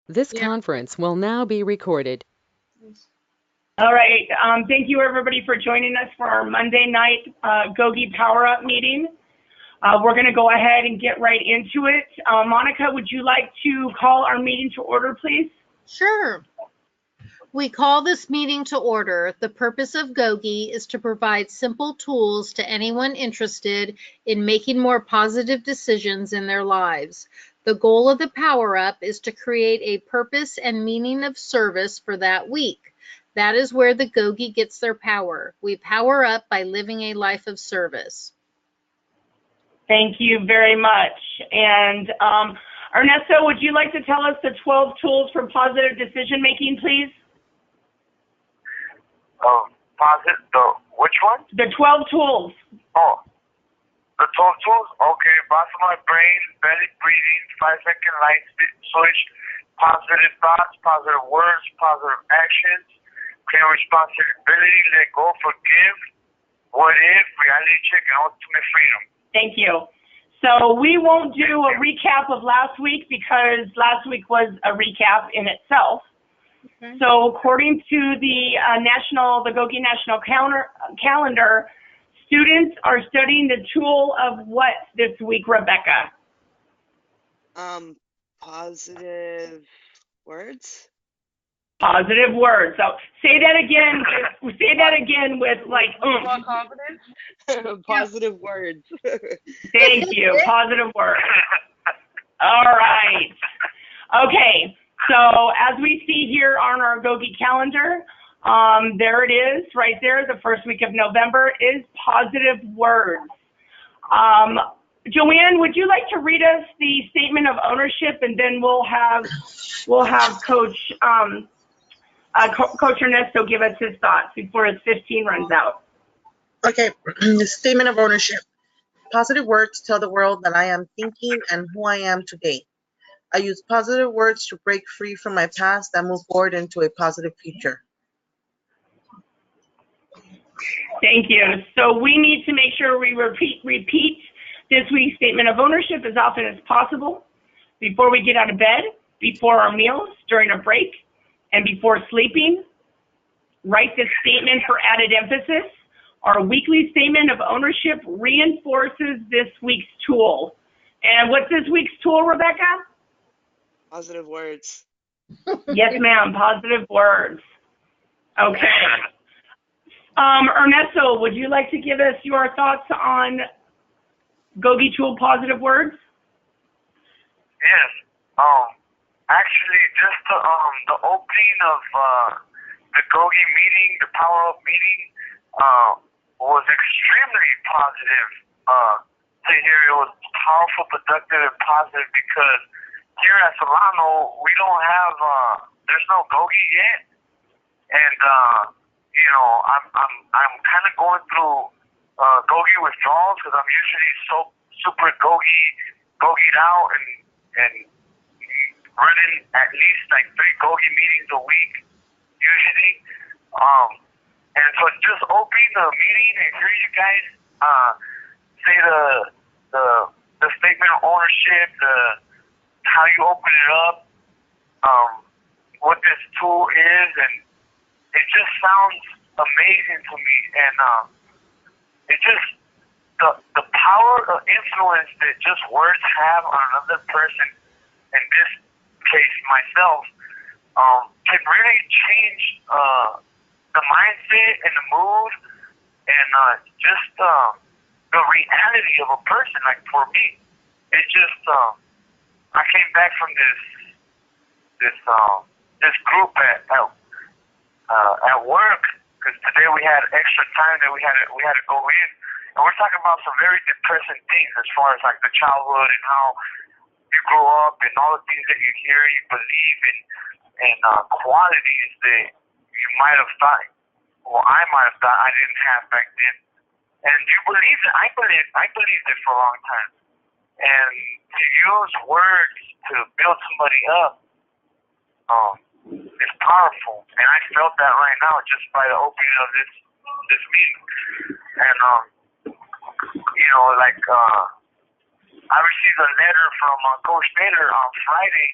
This Yeah. conference will now be recorded. All right. Thank you, everybody, for joining us for our Monday night GOGI PowerUp meeting. We're going to go ahead and get right into it. Monica, would you like to call our meeting to order, please? Sure. We call this meeting to order. The purpose of GOGI is to provide simple tools to anyone interested in making more positive decisions in their lives. The goal of the PowerUp is to create a purpose and meaning of service for that week. That is where the GOGI gets their power. We power up by living a life of service. Thank you very much. And Ernesto, would you like to tell us the 12 tools for positive decision making, please? Which one? The 12 tools. Oh, the 12 tools? Okay, boss of my brain, belly breathing, 5-second light switch, positive thoughts, positive words, positive actions, claim responsibility, let go, forgive, what if, reality check, and ultimate freedom. Thank you. So we won't do a recap of last week because last week was a recap in itself. Okay. So according to the GOGI National Calendar, students are studying the tool of what this week, Rebecca? Positive words. Positive words. So say that again. Say that again with like, More confidence. Positive words. Thank you. Positive words. All right. Okay. So as we see here on our GOGI calendar, there it is right there. The first week of November is positive words. Joanne, would you like to read us the statement of ownership, and then we'll have Coach Ernesto give us his thoughts before his 15 runs out. Okay, the statement of ownership. Positive words tell the world that I am thinking and who I am today. I use positive words to break free from my past and move forward into a positive future. Thank you. So we need to make sure we repeat this week's statement of ownership as often as possible before we get out of bed, before our meals, during a break, and before sleeping. Write this statement for added emphasis. Our weekly statement of ownership reinforces this week's tool. And what's this week's tool, Rebecca? Positive words. Yes, ma'am. Positive words. Okay. Ernesto, would you like to give us your thoughts on GOGI tool positive words? Yes. Actually, just the opening of the GOGI meeting, the PowerUp meeting, was extremely positive to hear. It was powerful, productive, and positive because here at Solano, we don't have, there's no GOGI yet. And, I'm kind of going through GOGI withdrawals because I'm usually so super GOGI'd out and running at least like 3 GOGI meetings a week, usually. And so just opening the meeting and hear you guys say the statement of ownership, how you open it up, what this tool is, and it just sounds amazing to me. And it just the power of influence that just words have on another person, in this case myself, can really change the mindset and the mood and just the reality of a person. Like for me, it just I came back from this group at work because today we had extra time that we had to go in, and we're talking about some very depressing things as far as like the childhood and how you grow up and all the things that you hear, you believe in, and qualities that you might have thought, or I might have thought I didn't have back then. And you believe it. I believed it for a long time. And to use words to build somebody up is powerful. And I felt that right now just by the opening of this meeting. And I received a letter from Coach Taylor on Friday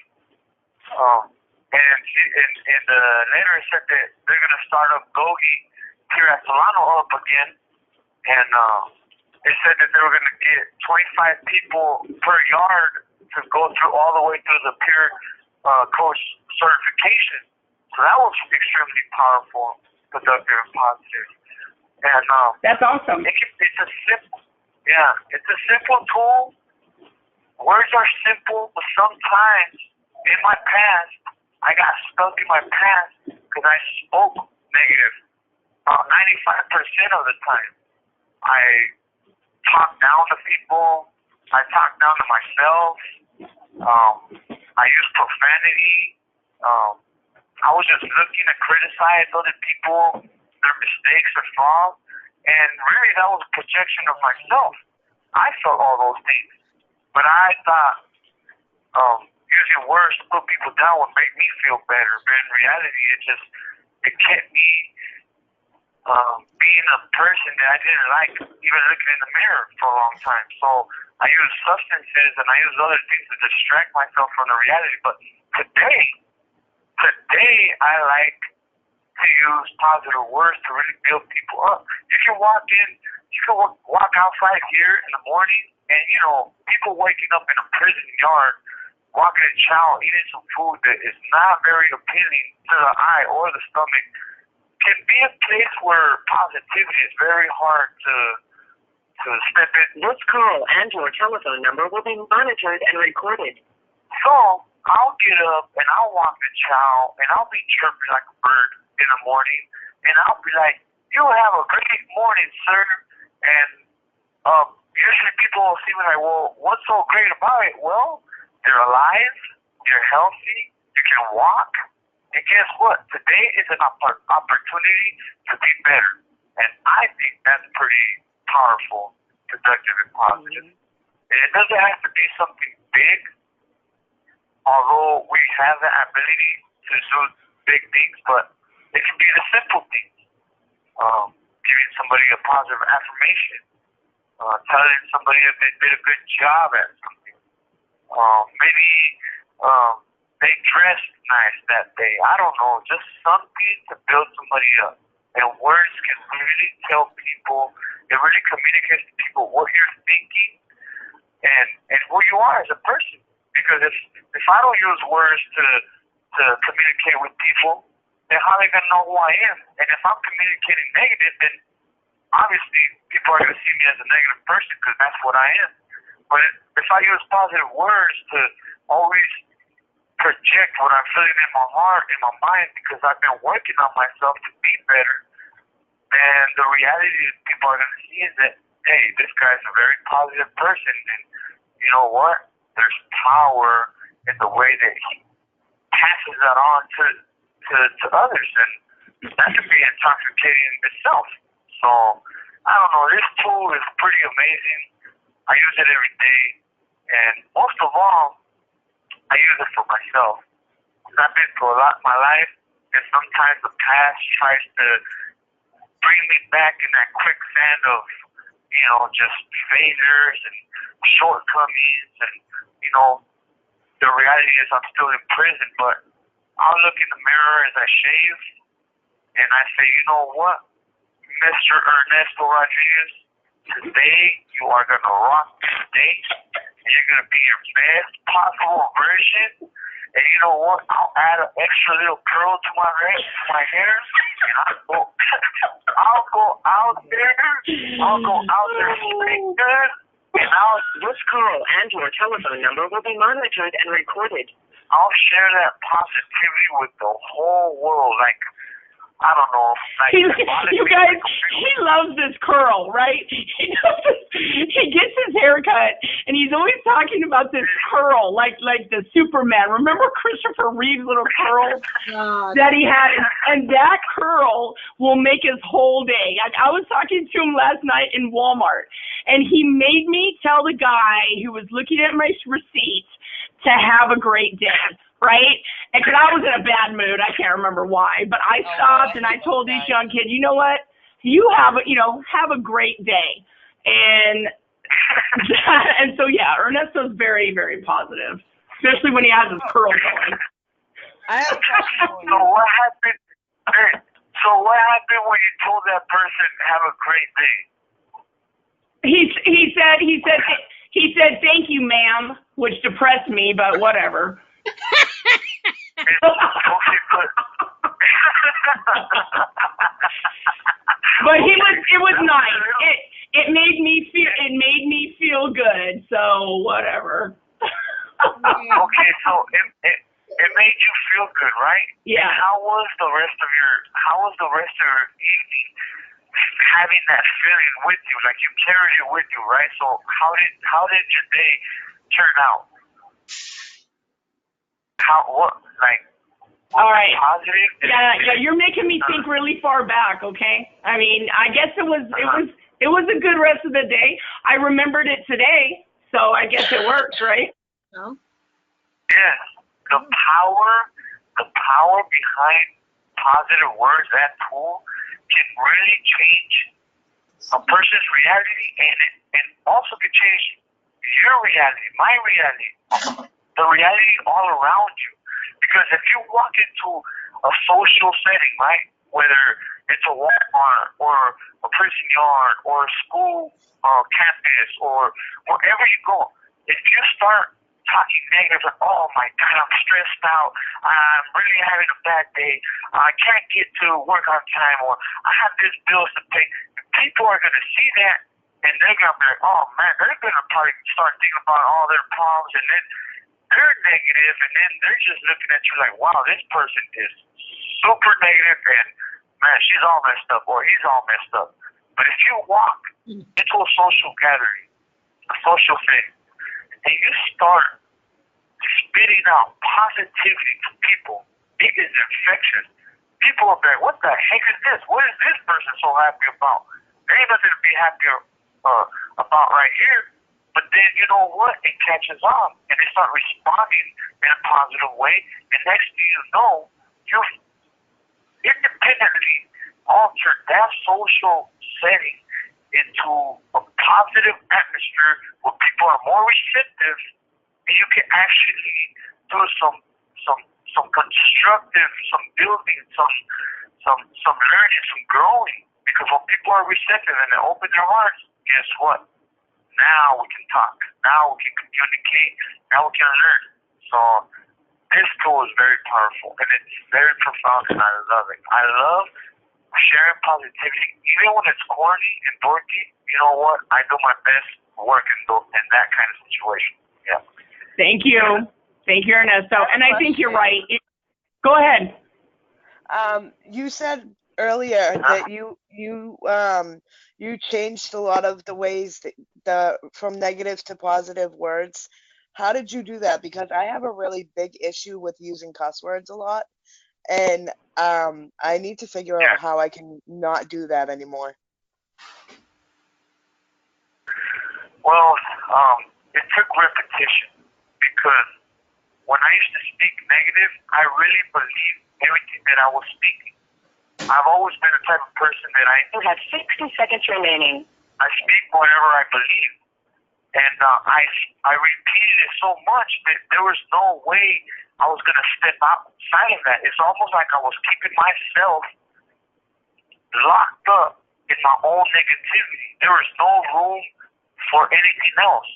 And in the letter it said that they're going to start up GOGI here at Solano up again. And it said that they were going to get 25 people per yard to go through all the way through the peer coach certification. So that was extremely powerful, productive, and positive. And That's awesome. it's a simple, it's a simple tool. Words are simple, but sometimes in my past, I got stuck in my past because I spoke negative. About 95% of the time, I talked down to people. I talked down to myself. I used profanity. I was just looking to criticize other people, their mistakes or flaws, and really that was a projection of myself. I felt all those things, but I thought using words to put people down would make me feel better. But in reality, it kept me being a person that I didn't like, even looking in the mirror for a long time. So I used substances and I used other things to distract myself from the reality. But today I like to use positive words to really build people up. You can walk outside here in the morning and, people waking up in a prison yard, walking in chow, eating some food that is not very appealing to the eye or the stomach, can be a place where positivity is very hard to step in. This call and your telephone number will be monitored and recorded. So I'll get up and I'll walk the chow and I'll be chirping like a bird in the morning and I'll be like, "You have a great morning, sir." And usually people will see me like, "Well, what's so great about it?" Well, they're alive, they're healthy, you can walk, and guess what? Today is an opportunity to be better. And I think that's pretty powerful, productive, and positive. And it doesn't have to be something big, although we have the ability to do big things, but it can be the simple things. Giving somebody a positive affirmation, telling somebody that they did a good job at something. Maybe they dressed nice that day. I don't know, just something to build somebody up. And words can really tell people, it really communicates to people what you're thinking and who you are as a person. Because if I don't use words to communicate with people, then how are they gonna know who I am? And if I'm communicating negative, then obviously people are gonna see me as a negative person because that's what I am. But if I use positive words to always project what I'm feeling in my heart, in my mind, because I've been working on myself to be better, then the reality that people are going to see is that, hey, this guy's a very positive person, and you know what? There's power in the way that he passes that on to others, and that can be intoxicating in itself. So, I don't know, this tool is pretty amazing. I use it every day, and most of all, I use it for myself. I've been through a lot in my life, and sometimes the past tries to bring me back in that quicksand of, just failures and shortcomings, and, the reality is I'm still in prison, but I'll look in the mirror as I shave, and I say, you know what, Mr. Ernesto Rodriguez, today you are going to rock this day, and you're going to be your best possible version. And you know what? I'll add an extra little curl to my hair, and I'll go out there straight good, and This call and your telephone number will be monitored and recorded. I'll share that positivity with the whole world. Like, I don't know. Like, You guys, he loves this curl, right? He gets his haircut, and he's always talking about this curl, like the Superman. Remember Christopher Reeve's little curl that he had? And that curl will make his whole day. I was talking to him last night in Walmart, and he made me tell the guy who was looking at my receipts to have a great day. Right? And because I was in a bad mood, I can't remember why, but I stopped and I told these young kids, you know what? You have a great day. And and so yeah, Ernesto's very, very positive, especially when he has his curl going. I have a question for So you. what happened? Hey, so what happened when you told that person have a great day? He said thank you, ma'am, which depressed me, but whatever. Okay, good. But it was nice. It made me feel good. So whatever. Okay, so it made you feel good, right? Yeah. And how was the rest of your evening having that feeling with you? Like you carried it with you, right? So how did your day turn out? All right. Positive? Yeah, you're making me think really far back, okay? I mean, I guess it was a good rest of the day. I remembered it today, so I guess it works, right? No? Yes. The power behind positive words, that tool can really change a person's reality and also can change your reality, my reality, the reality all around you. Because if you walk into a social setting, right, whether it's a Walmart or a prison yard or a school campus or wherever you go, if you start talking negative, like, oh my God, I'm stressed out, I'm really having a bad day, I can't get to work on time, or I have this bills to pay, people are going to see that and they're going to be like, oh man, they're going to probably start thinking about all their problems, and then they're negative, and then they're just looking at you like, wow, this person is super negative, and man, she's all messed up, or he's all messed up. But if you walk into a social gathering, a social thing, and you start spitting out positivity to people, it is infectious. People are like, what the heck is this? What is this person so happy about? There ain't nothing to be happy about right here. But then, you know what? It catches on, and they start responding in a positive way. And next thing you know, you've independently altered that social setting into a positive atmosphere where people are more receptive, and you can actually do some constructive, some building, some learning, some growing. Because when people are receptive and they open their hearts, guess what? Now we can talk. Now we can communicate. Now we can learn. So this tool is very powerful, and it's very profound, and I love it. I love sharing positivity. Even when it's corny and dorky, you know what? I do my best work in that kind of situation. Yeah. Thank you. Thank you, Ernesto. And I think you're right. Go ahead. You said earlier that you changed a lot of the ways from negative to positive words. How did you do that? Because I have a really big issue with using cuss words a lot, and I need to figure out how I can not do that anymore. Well, it took repetition, because when I used to speak negative, I really believed everything that I was speaking. I've always been the type of person that You have 60 seconds remaining. I speak whatever I believe. And I repeated it so much that there was no way I was going to step outside of that. It's almost like I was keeping myself locked up in my own negativity. There was no room for anything else,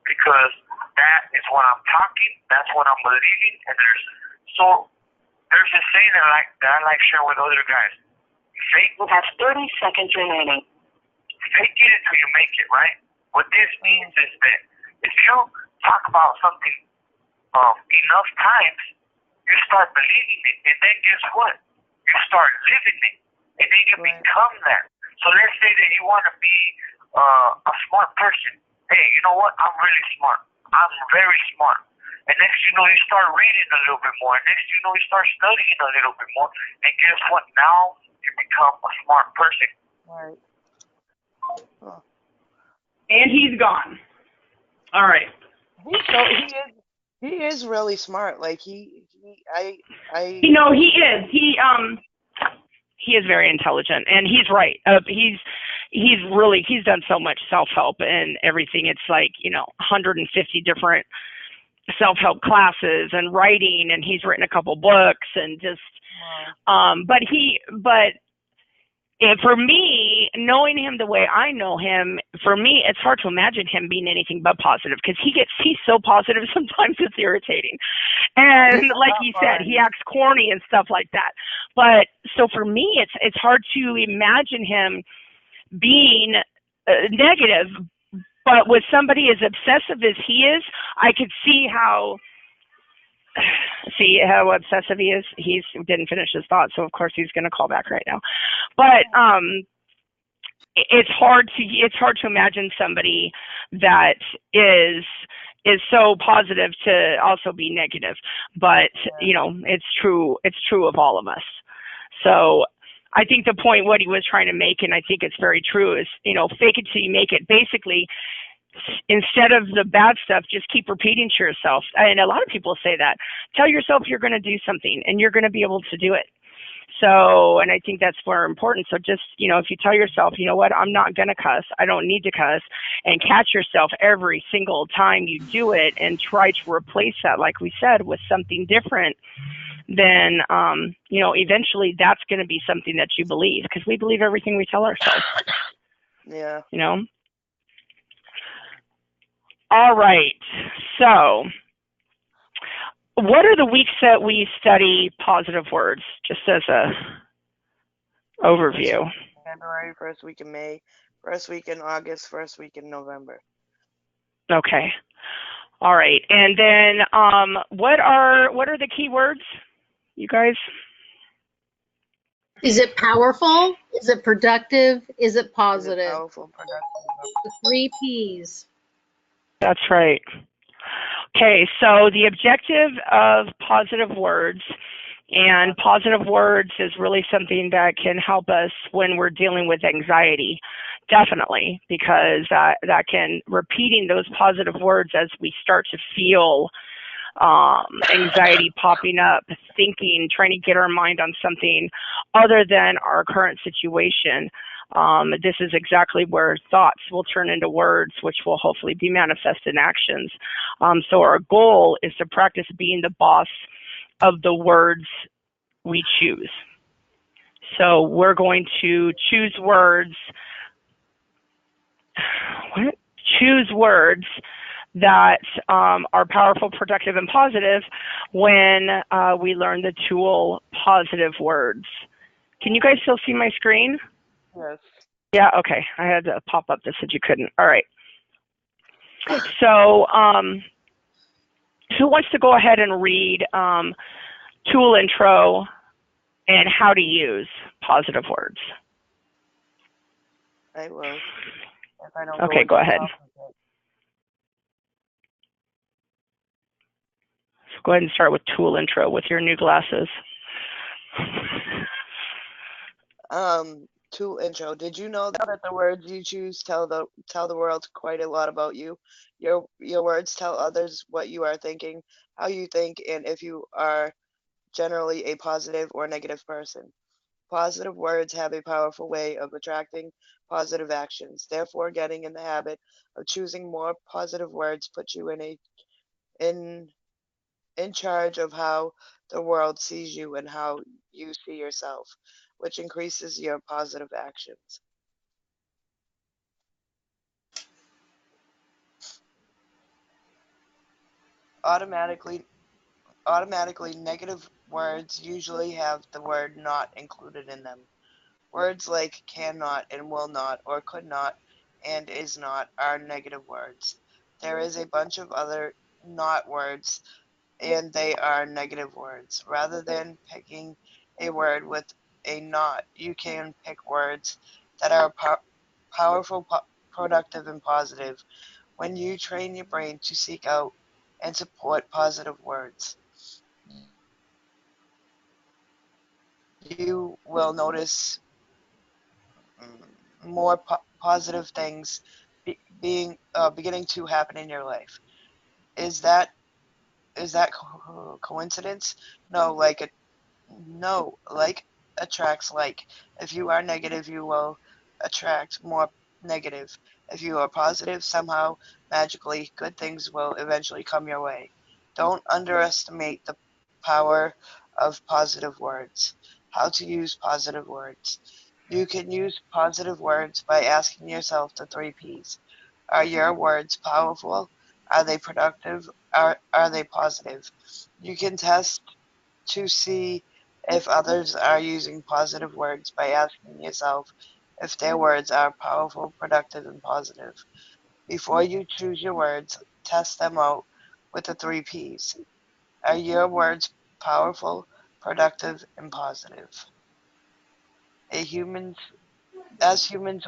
because that is what I'm talking, that's what I'm believing, and there's this saying that I like sharing with other guys. You have 30 seconds remaining. Fake it until you make it, right? What this means is that if you talk about something enough times, you start believing it, and then guess what? You start living it, and then you become that. So let's say that you want to be a smart person. Hey, you know what? I'm really smart. I'm very smart. And next you know, you start reading a little bit more. And next you know, you start studying a little bit more. And guess what? Now you become a smart person. Right. Oh. And he's gone. All right. So he is really smart. Like I. You know, he is. He is very intelligent, and he's right. He's done so much self-help and everything. It's like, 150 different self-help classes and writing, and he's written a couple books and just, for me, knowing him the way I know him, for me, it's hard to imagine him being anything but positive, because he's so positive sometimes it's irritating. And like you said, he acts corny and stuff like that. But so for me, it's hard to imagine him being negative. But with somebody as obsessive as he is, I could see how obsessive he is. He didn't finish his thought, so of course he's going to call back right now. But it's hard to imagine somebody that is so positive to also be negative. But it's true of all of us. So I think the point what he was trying to make, and I think it's very true, is fake it till you make it. Basically, instead of the bad stuff, just keep repeating to yourself. And a lot of people say that. Tell yourself you're going to do something and you're going to be able to do it. So, and I think that's more important. So just, if you tell yourself, you know what, I'm not going to cuss, I don't need to cuss, and catch yourself every single time you do it and try to replace that, like we said, with something different, then, eventually that's going to be something that you believe, because we believe everything we tell ourselves. Yeah. All right. So what are the weeks that we study positive words, just as a overview? January, first week in May, first week in August, first week in November. Okay. All right. And then what are the key words, you guys? Is it powerful? Is it productive? Is it positive? Is it powerful, productive? The 3 Ps. That's right. Okay, so the objective of positive words, and positive words is really something that can help us when we're dealing with anxiety, definitely, because that can, repeating those positive words as we start to feel anxiety popping up, thinking, trying to get our mind on something other than our current situation. This is exactly where thoughts will turn into words, which will hopefully be manifested in actions. So our goal is to practice being the boss of the words we choose. So we're going to choose words that are powerful, productive, and positive when we learn the tool positive words. Can you guys still see my screen? Yes. Yeah, okay. I had a pop-up that said you couldn't. All right. So who wants to go ahead and read tool intro and how to use positive words? I will. If I don't Okay, go ahead. So go ahead and start with tool intro with your new glasses. Tool intro. Did you know that the words you choose tell the world quite a lot about you? Your words tell others what you are thinking, how you think, and if you are generally a positive or negative person. Positive words have a powerful way of attracting positive actions. Therefore, getting in the habit of choosing more positive words puts you in charge of how the world sees you and how you see yourself, which increases your positive actions. Automatically, negative words usually have the word not included in them. Words like cannot and will not, or could not and is not, are negative words. There is a bunch of other not words, and they are negative words. Rather than picking a word with a not, you can pick words that are powerful, productive, and positive. When you train your brain to seek out and support positive words, you will notice more positive things beginning to happen in your life. Is that coincidence? No, like attracts like. If you are negative, you will attract more negative. If you are positive, somehow magically good things will eventually come your way. Don't underestimate the power of positive words. How to use positive words. You can use positive words by asking yourself the 3 Ps. Are your words powerful? Are they productive? Are they positive? You can test to see if others are using positive words by asking yourself if their words are powerful, productive, and positive. Before you choose your words, test them out with the 3 Ps. Are your words powerful, productive, and positive? As humans,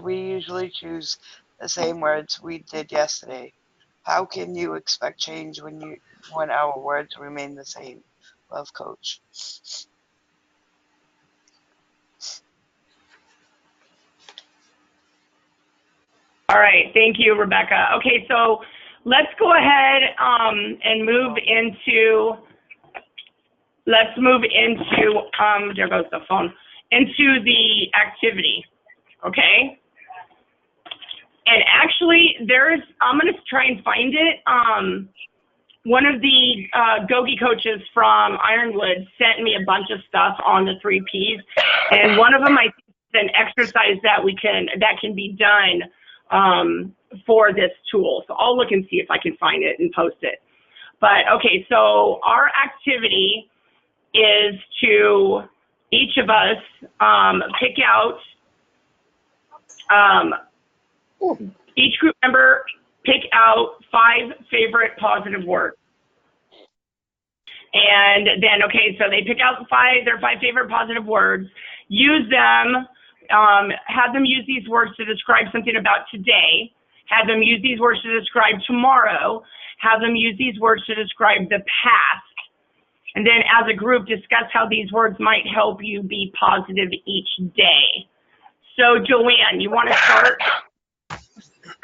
we usually choose the same words we did yesterday. How can you expect change when our words remain the same? Love, Coach. All right, thank you, Rebecca. Okay, so let's go ahead and move into, there goes the phone, into the activity, okay? And actually, I'm going to try and find it. One of the GOGI coaches from Ironwood sent me a bunch of stuff on the 3 Ps, and one of them I think is an exercise that can be done for this tool. So I'll look and see if I can find it and post it. But okay, so our activity is to each of us pick out, each group member pick out 5 favorite positive words. And then, okay, so they pick out their 5 favorite positive words, use them, have them use these words to describe something about today, have them use these words to describe tomorrow, have them use these words to describe the past, and then as a group discuss how these words might help you be positive each day. So Joanne, you want to start?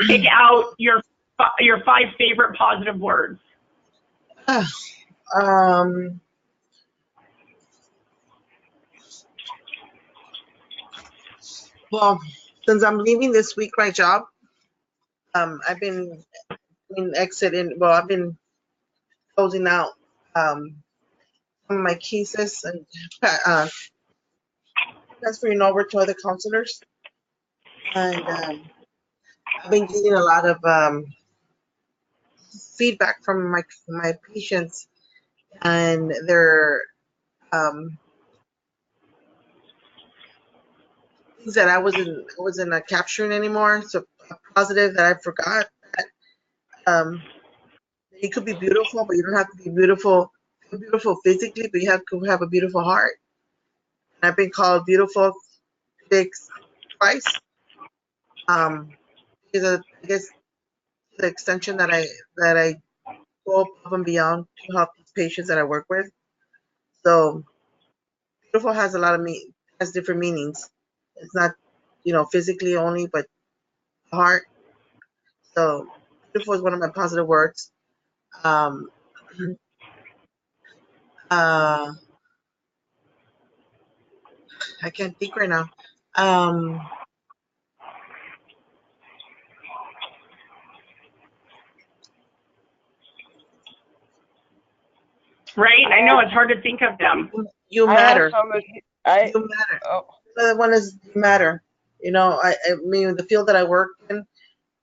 Pick out your 5 favorite positive words. Well, since I'm leaving this week my job, I've been I've been closing out some of my cases and transferring over to other counselors. And I've been getting a lot of feedback from my patients, and they're things that I wasn't capturing anymore. So positive that I forgot that you could be beautiful, but you don't have to be beautiful physically, but you have to have a beautiful heart. And I've been called beautiful twice. Because I guess the extension that I go above and beyond to help these patients that I work with. So beautiful has has different meanings. It's not, physically only, but heart. So beautiful is one of my positive words. I can't think right now. Right? I know it's hard to think of them. You matter. You matter. Oh. The other one is you matter. I mean, the field that I work in,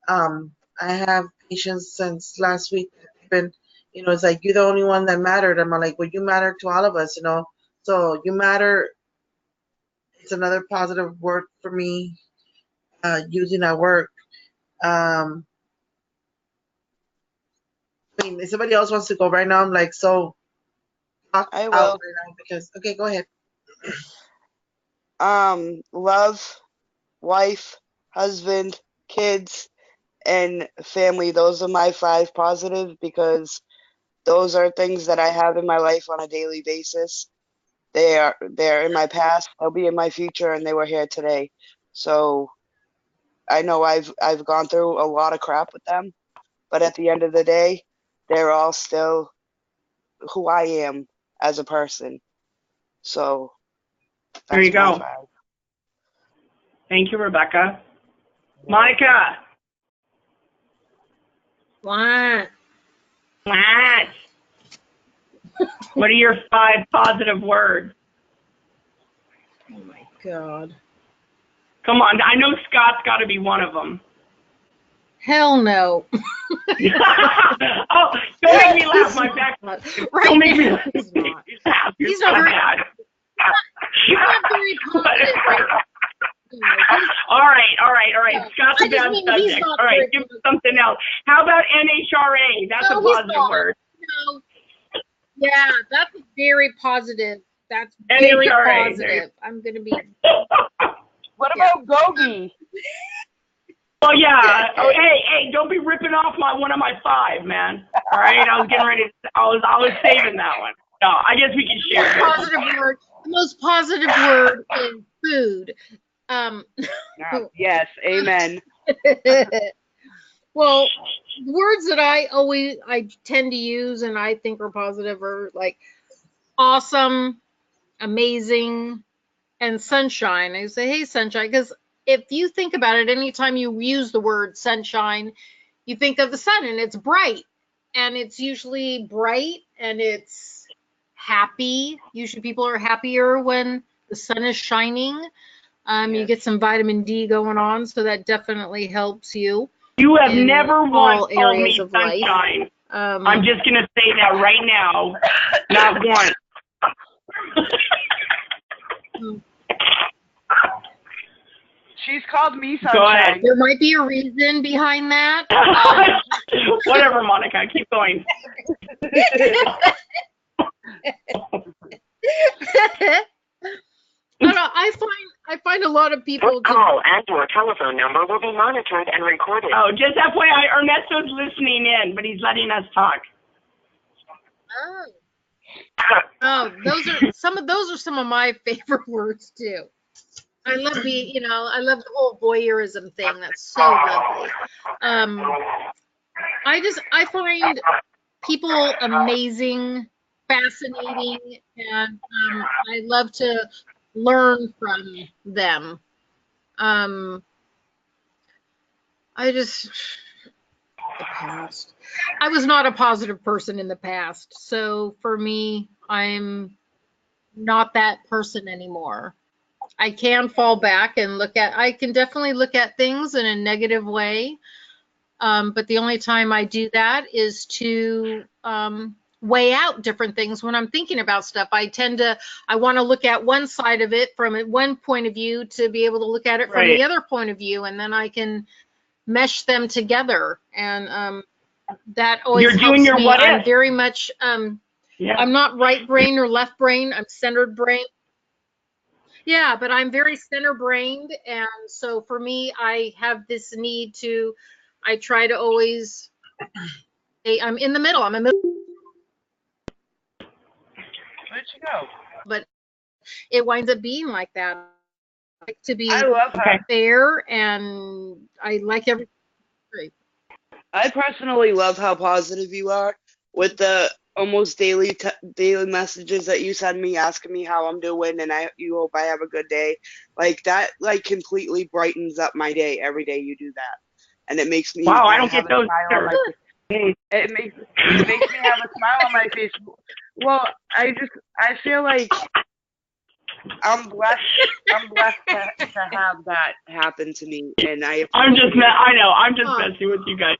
I have patients since last week that have been, it's like, you're the only one that mattered. I'm like, well, you matter to all of us, So you matter. It's another positive word for me, using at work. I mean, if somebody else wants to go right now, I'm like, so I will. out right now because, okay, go ahead. Love, wife, husband, kids, and family. Those are my 5 positive because those are things that I have in my life on a daily basis. They're in my past, they'll be in my future, and they were here today. So I know I've gone through a lot of crap with them, but at the end of the day, they're all still who I am as a person. So There you go. 5. Thank you, Rebecca. Micah. What? What are your 5 positive words? Oh my God. Come on, I know Scott's got to be one of them. Hell no. Oh, don't make me laugh. My back. Right Don't make me now, laugh. he's not. You're He's not very, bad. he's not very positive right now. All right. Scott's I a just bad mean he's subject. not All right, very give me something else. How about NHRA? That's No, a he's positive not. word. No. Yeah, that's very positive. That's very NHRA. positive. I'm going to be. What about GOGI? Well, yeah. Oh, hey, don't be ripping off one of my 5, man. All right, I was getting ready. I was saving that one. No, I guess we can share. The most positive word is food. Yes, amen. Well, words that I tend to use and I think are positive are like awesome, amazing, and sunshine. I say, hey, sunshine, because if you think about it, anytime you use the word sunshine, you think of the sun and it's bright. And it's usually bright and it's happy. Usually people are happier when the sun is shining. You get some vitamin D going on, so that definitely helps you. You have in never once all told areas me of life. sunshine. I'm just going to say that right now. Not once. She's called me sunshine. Go ahead. There might be a reason behind that. Whatever, Monica. Keep going. I find a lot of people. This call and your telephone number will be monitored and recorded. Oh, just FYI, Ernesto's listening in, but he's letting us talk. Those are some of my favorite words too. I love I love the whole voyeurism thing. That's so lovely. I find people amazing, fascinating, and I love to learn from them. The past. I was not a positive person in the past, so for me, I'm not that person anymore. I can fall back and I can definitely look at things in a negative way. But the only time I do that is to weigh out different things when I'm thinking about stuff. I want to look at one side of it from one point of view to be able to look at it from the other point of view, and then I can mesh them together. And that always You're helps doing your me. what I'm if. very much, Yeah. I'm not right brain or left brain. I'm centered brain. Yeah, but I'm very center brained. And so for me, I have this need I try to always, I'm in the middle. I'm a middle. Where'd she go? But it winds up being like that. I like to be I love her. fair, and I like everything. I personally love how positive you are with the almost daily messages that you send me asking me how I'm doing and you hope I have a good day. Like that completely brightens up my day every day you do that. And it makes me Wow, I don't have get those. it makes me have a smile on my face. Well, I feel like I'm blessed to have that happen to me, and I'm just messing with you guys.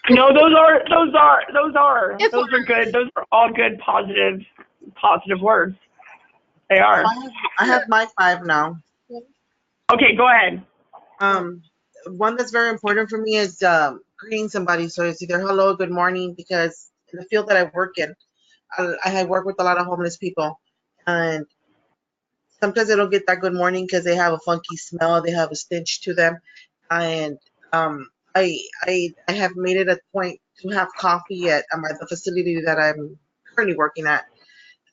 No, those are good. Those are all good, positive words. They are. I have my 5 now. Okay, go ahead. One that's very important for me is greeting somebody. So it's either hello, good morning, because in the field that I work in, I work with a lot of homeless people, and sometimes they don't get that good morning because they have a funky smell, they have a stench to them, and I have made it a point to have coffee at the facility that I'm currently working at.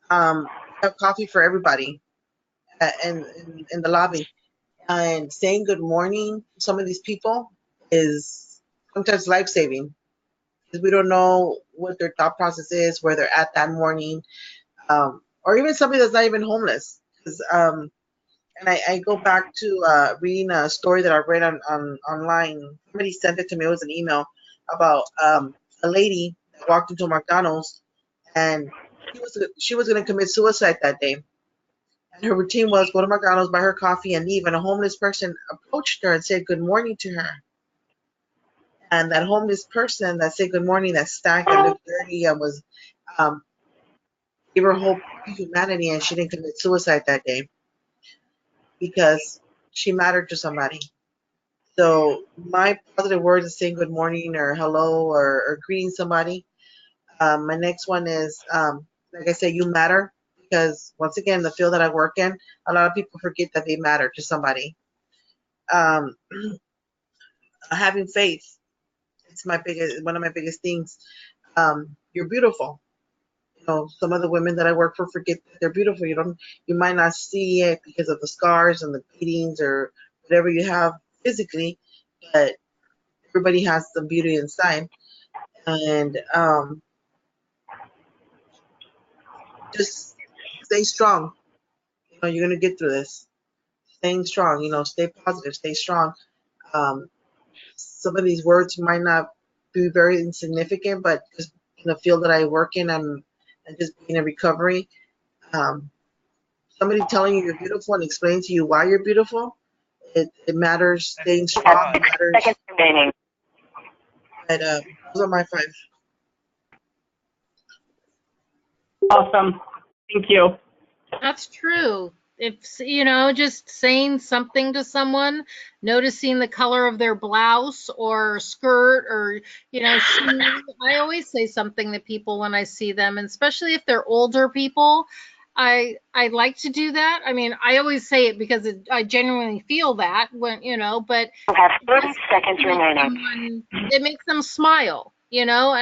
Have coffee for everybody in the lobby, and saying good morning to some of these people is sometimes life saving. We don't know what their thought process is, where they're at that morning, or even somebody that's not even homeless. And I go back to reading a story that I read on online. Somebody sent it to me. It was an email about a lady walked into a McDonald's, and she was going to commit suicide that day. And her routine was go to McDonald's, buy her coffee, and leave. And a homeless person approached her and said good morning to her. And that homeless person that said good morning, that stank and looked dirty and was gave her hope for humanity, and she didn't commit suicide that day because she mattered to somebody. So my positive words is saying good morning or hello or greeting somebody. My next one is, like I said, you matter, because once again, the field that I work in, a lot of people forget that they matter to somebody. Having faith, it's one of my biggest things. You're beautiful. You know, some of the women that I work for forget that they're beautiful. You might not see it because of the scars and the beatings or whatever you have physically, but everybody has some beauty inside. And just stay strong. You know, you're gonna get through this. Staying strong. You know, stay positive. Stay strong. Some of these words might not be very insignificant, but just in the field that I work in, and just being in recovery, somebody telling you you're beautiful and explaining to you why you're beautiful, it matters. Staying strong matters. Seconds remaining. But those are my 5. Awesome. Thank you. That's true. If, you know, just saying something to someone, noticing the color of their blouse or skirt or, you know, shoes. I always say something to people when I see them, and especially if they're older people. I like to do that. I mean, I always say it because I genuinely feel that when, you know, but You have 30 seconds remaining. it makes them smile, you know,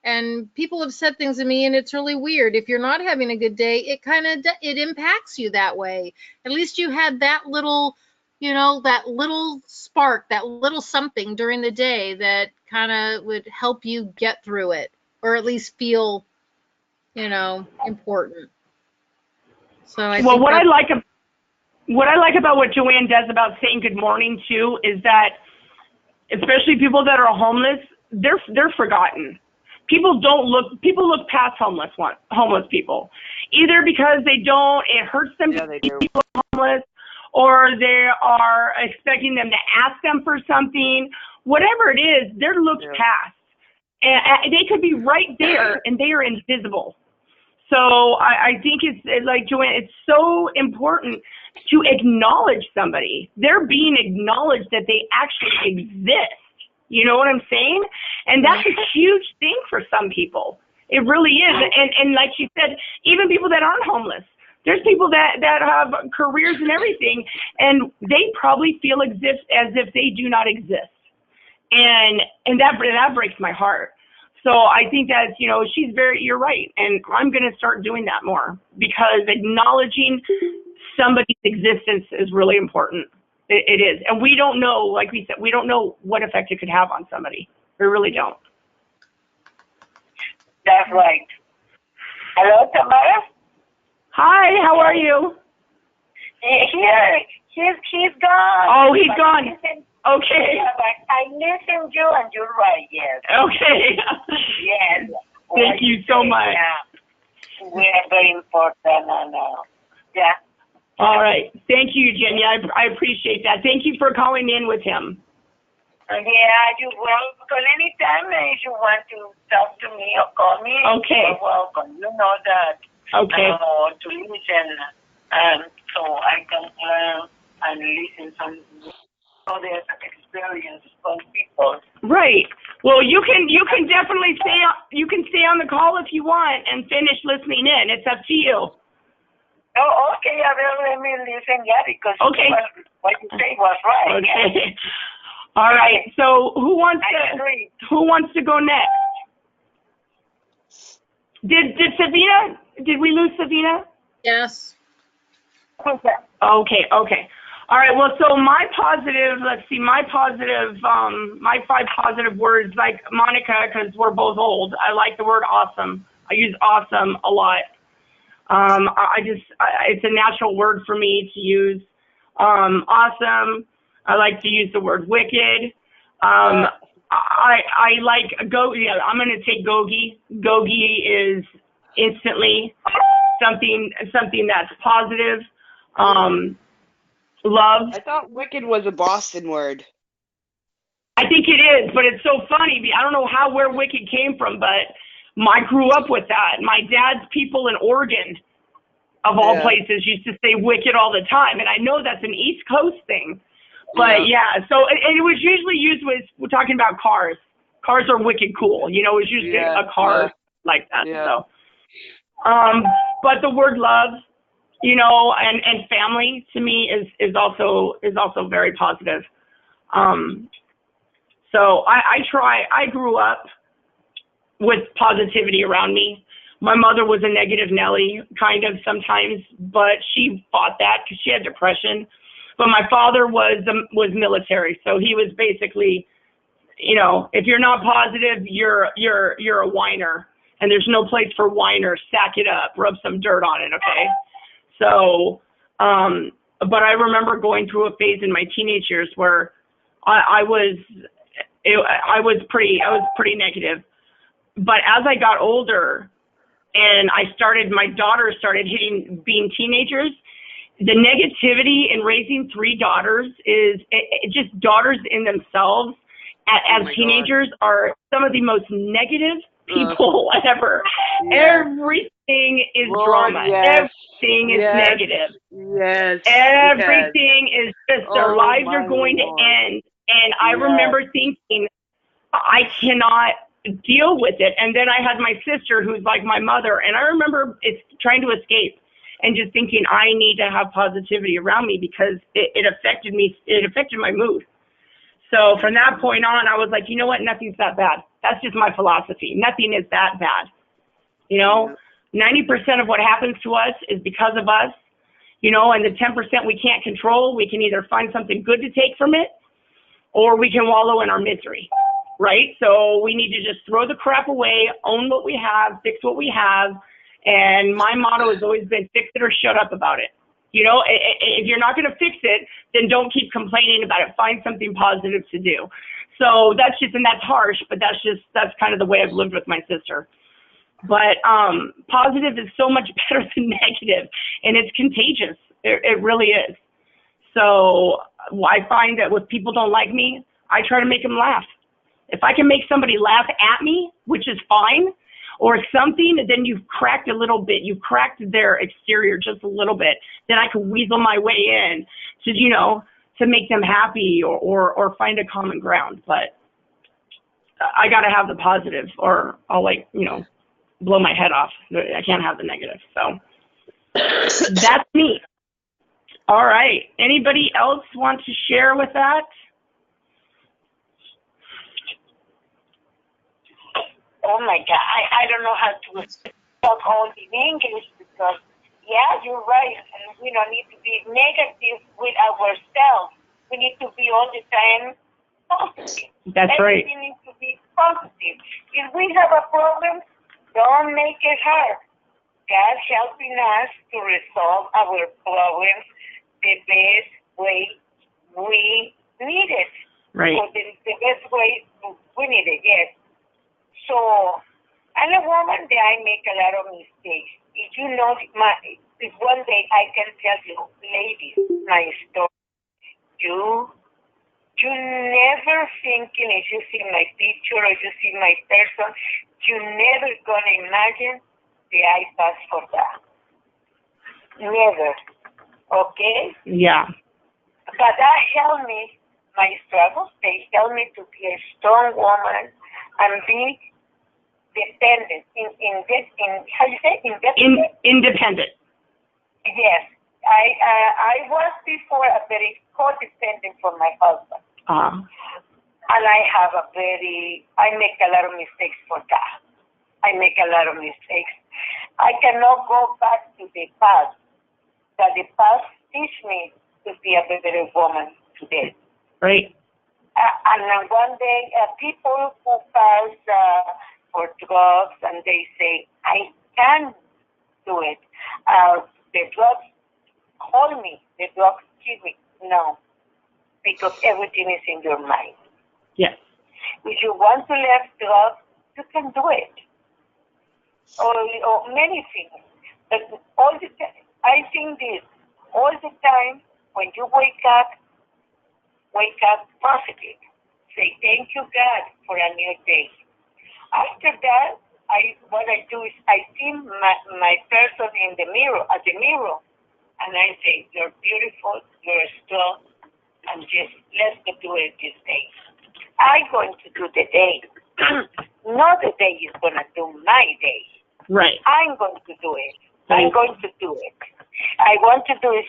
and people have said things to me, and it's really weird. If you're not having a good day, it impacts you that way. At least you had that little, you know, that little spark, that little something during the day that kind of would help you get through it, or at least feel, you know, important. So Well, what I like about what Joanne does about saying good morning too is that, especially people that are homeless, they're forgotten. People look past homeless people, either because it hurts them to see people homeless, or they are expecting them to ask them for something. Whatever it is, they're looked past, and they could be right there, and they are invisible. So I think it's like Joanne, it's so important to acknowledge somebody. They're being acknowledged that they actually exist. You know what I'm saying? And that's a huge thing for some people. It really is. And like she said, even people that aren't homeless, there's people that have careers and everything, and they probably feel as if they do not exist. And that breaks my heart. So I think that, you know, you're right. And I'm going to start doing that more, because acknowledging somebody's existence is really important. It is. And we don't know, like we said, we don't know what effect it could have on somebody. We really don't. That's right. Hello, Tamara? Hi, how are you? He's gone. Oh, he's gone. Okay. Yeah, but I listened to you, and you're right, yes. Okay. Yes. Thank you so much. Yeah. We are very important, and yeah. All right. Thank you, Eugenia. I appreciate that. Thank you for calling in with him. Yeah, you're welcome. Anytime if you want to talk to me or call me, Okay. you're welcome. You know that. Okay. To listen, so I can learn and listen some other experience from people. Right. Well, you can definitely stay on the call if you want and finish listening in. It's up to you. Oh, okay. I will let me listen, yeah, because Okay. what you say was right. Okay. Yeah. All right. So who wants to go next? Did we lose Savina? Yes. Okay. All right. Well, so my 5 positive words, like Monica, because we're both old. I like the word awesome. I use awesome a lot. It's a natural word for me to use. Awesome. I like to use the word wicked. I like GOGI. Yeah, I'm going to take GOGI. GOGI is instantly something that's positive. Love. I thought wicked was a Boston word. I think it is, but it's so funny. I don't know where wicked came from, but I grew up with that. My dad's people in Oregon, of all places, used to say wicked all the time, and I know that's an East Coast thing. But so and it was usually used with, we're talking about cars. Cars are wicked cool. You know, it's usually a car like that. Yeah. So, but the word love, you know, and family to me is also very positive. So I grew up with positivity around me. My mother was a negative Nelly, kind of sometimes, but she fought that because she had depression. But my father was military, so he was basically, you know, if you're not positive, you're a whiner, and there's no place for whiners. Sack it up, rub some dirt on it, okay? So, but I remember going through a phase in my teenage years where I was pretty negative. But as I got older, and my daughter started being teenagers, the negativity in raising 3 daughters is just daughters in themselves as teenagers are some of the most negative people ever. Yeah. Everything is Lord, drama. yes. Everything is negative. Yes. Everything is just their lives are going Lord. to end. And I remember thinking, I cannot deal with it. And then I had my sister who's like my mother, and I remember trying to escape and just thinking I need to have positivity around me because it affected me. It affected my mood. So from that point on, I was like, you know what? Nothing's that bad. That's just my philosophy. Nothing is that bad. You know, 90% of what happens to us is because of us, you know, and the 10% we can't control, we can either find something good to take from it or we can wallow in our misery. Right? So we need to just throw the crap away, own what we have, fix what we have. And my motto has always been fix it or shut up about it. You know, if you're not going to fix it, then don't keep complaining about it. Find something positive to do. So that's harsh, but that's kind of the way I've lived with my sister. But positive is so much better than negative, and it's contagious. It really is. So I find that when people don't like me, I try to make them laugh. If I can make somebody laugh at me, which is fine, or something, then you've cracked a little bit. You've cracked their exterior just a little bit. Then I can weasel my way in to, you know, to make them happy or find a common ground. But I got to have the positive or I'll, like, you know, blow my head off. I can't have the negative. So that's me. All right. Anybody else want to share with that? Oh my God, I don't know how to talk all in English because, yeah, you're right. And we don't need to be negative with ourselves. We need to be all the time positive. That's right. Everything needs to be positive. If we have a problem, don't make it hard. God helping us to resolve our problems the best way we need it. Right. Or the best way we need it, yes. So, I'm a woman that I make a lot of mistakes. If you know, if one day I can tell you, ladies, my story, you never thinking if you see my picture or you see my person, you never gonna imagine that I passed for that. Never. Okay? Yeah. But that helped me, my struggles, they helped me to be a strong woman and be dependent, how you say, Independent. Yes, I was before a very codependent from my husband, and I make a lot of mistakes for that. I make a lot of mistakes. I cannot go back to the past. That the past teach me to be a better woman today. Right. And then one day, people who pass for drugs and they say, I can do it. The drugs hold me. The drugs keep me. No, because everything is in your mind. Yes. If you want to leave drugs, you can do it. Or many things. But all the time, I think this, all the time, when you wake up positive. Say, thank you, God, for a new day. After that, what I do is I see my person in the mirror, at the mirror, and I say, you're beautiful, you're strong, and just let's go do it this day. I'm going to do the day. Not the day is going to do my day. Right. I'm going to do it. Right. I'm going to do it. I want to do it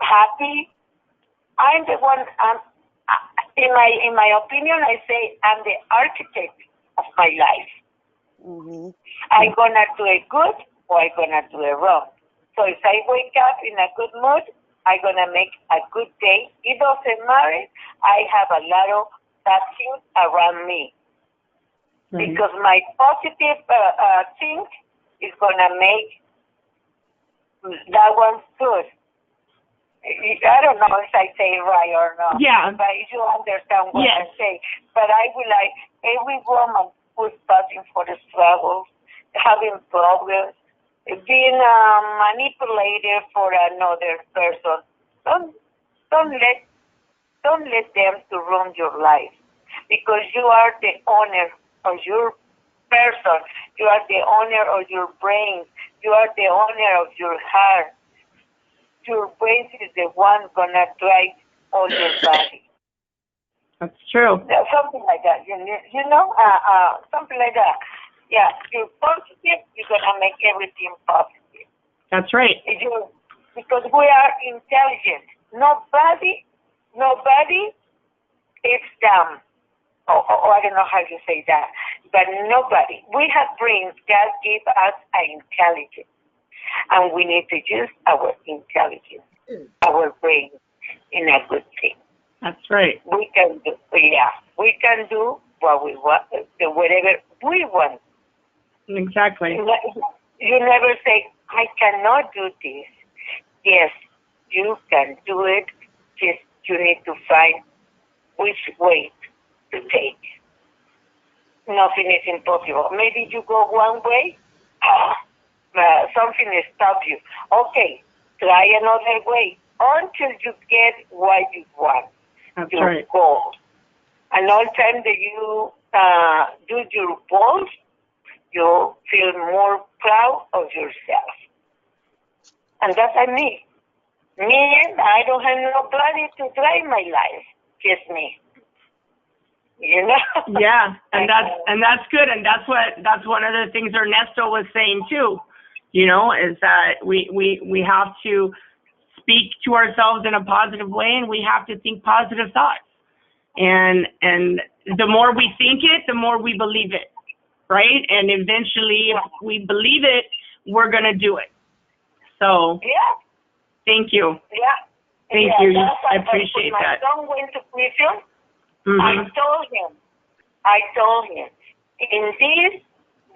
happy. I'm the one, in my opinion, I say I'm the architect of my life. Mm-hmm. I'm going to do it good or I'm going to do it wrong. So if I wake up in a good mood, I'm going to make a good day. It doesn't matter. I have a lot of bad things around me. Right. Because my positive thing is going to make that one good. I don't know if I say it right or not. Yeah. But you understand what Yes. I say. But I would like every woman who's starting for the struggle, having problems, being manipulated for another person. Don't let them to ruin your life, because you are the owner of your person. You are the owner of your brain. You are the owner of your heart. Your brain is the one gonna drive all your body. That's true. Something like that. You know, something like that. Yeah, you're positive. You're gonna make everything positive. That's right. Because we are intelligent. Nobody is dumb. Or I don't know how to say that. But nobody. We have brains. God gave us an intelligence. And we need to use our intelligence, our brain, in a good thing. That's right. We can do what we want, whatever we want. Exactly. You never say, I cannot do this. Yes, you can do it. Just you need to find which way to take. Nothing is impossible. Maybe you go one way, something stops you. Okay, try another way until you get what you want. That's your right. goal. And all time that you do your goals, you feel more proud of yourself. And that's like me. I don't have nobody to drive my life, just me. You know? Yeah, and that's good, and that's one of the things Ernesto was saying too. You know, is that we have to speak to ourselves in a positive way, and we have to think positive thoughts. And the more we think it, the more we believe it, right? And eventually, if we believe it, we're gonna do it. So yeah. Thank you. Yeah. Thank you. I appreciate that. My son went to prison. Mm-hmm. I told him, in this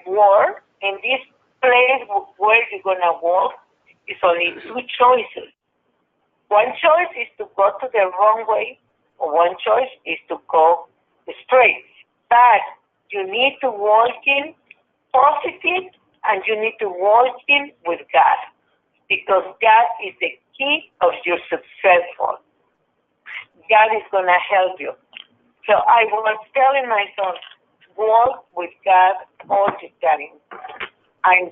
world, in this place where you're gonna walk, it's only two choices. One choice is to go to the wrong way, or one choice is to go straight. But you need to walk in positive, and you need to walk in with God, because God is the key of your successful. God is gonna help you. So I was telling my son, walk with God all the time, and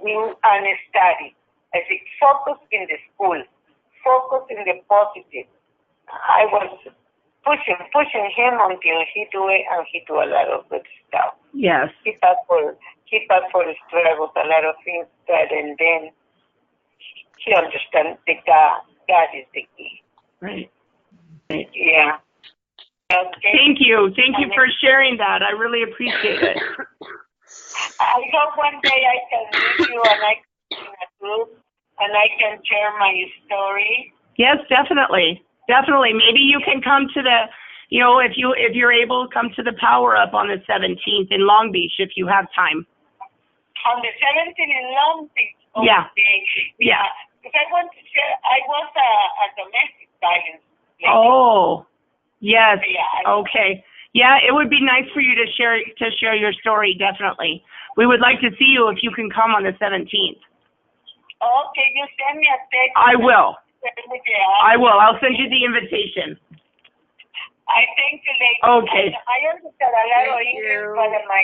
study. I said, focus in the school, focus in the positive. I was pushing him until he do it, and he do a lot of good stuff. Yes. He passed for the struggles, a lot of things, and then he understands that God is the key. Right. Yeah. Okay. Thank you for sharing that. I really appreciate it. I hope one day I can meet you and I can in a group and I can share my story. Yes, definitely. Maybe you can come to the, if you're able, come to the PowerUp on the 17th in Long Beach if you have time. On the 17th in Long Beach. Okay. Yeah. Because I want to share. I was a domestic violence lady. Oh. Yes. Yeah, okay. Yeah, it would be nice for you to share your story, definitely. We would like to see you if you can come on the 17th. Okay, you send me a text. I will. Send me I will. I'll send you the invitation. I thank you, lady. Okay. I understand a lot of Thank English, you. but my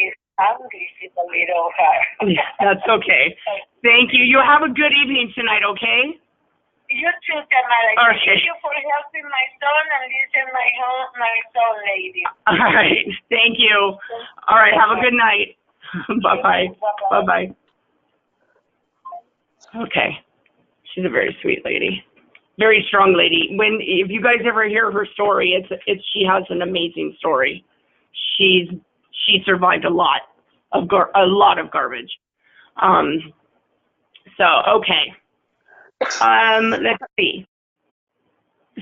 English is a little hard. Yeah, that's okay. Thank you. You have a good evening tonight, okay? You too, Tamara. Okay. Thank you for helping my son and listen my son, lady. All right. Thank you. All right. Have a good night. Bye-bye. Bye-bye. Okay. She's a very sweet lady. Very strong lady. If you guys ever hear her story, she has an amazing story. She survived a lot of garbage. So okay. Let's see.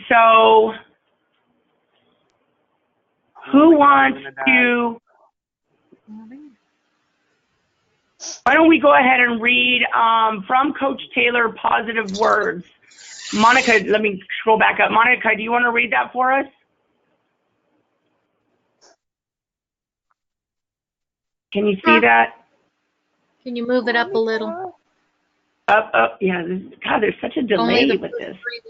So who wants to? Why don't we go ahead and read from Coach Taylor, Positive Words. Monica, let me scroll back up. Monica, do you want to read that for us? Can you see that? Can you move it up a little? Up. Yeah. God, there's such a delay Only the with first this. 3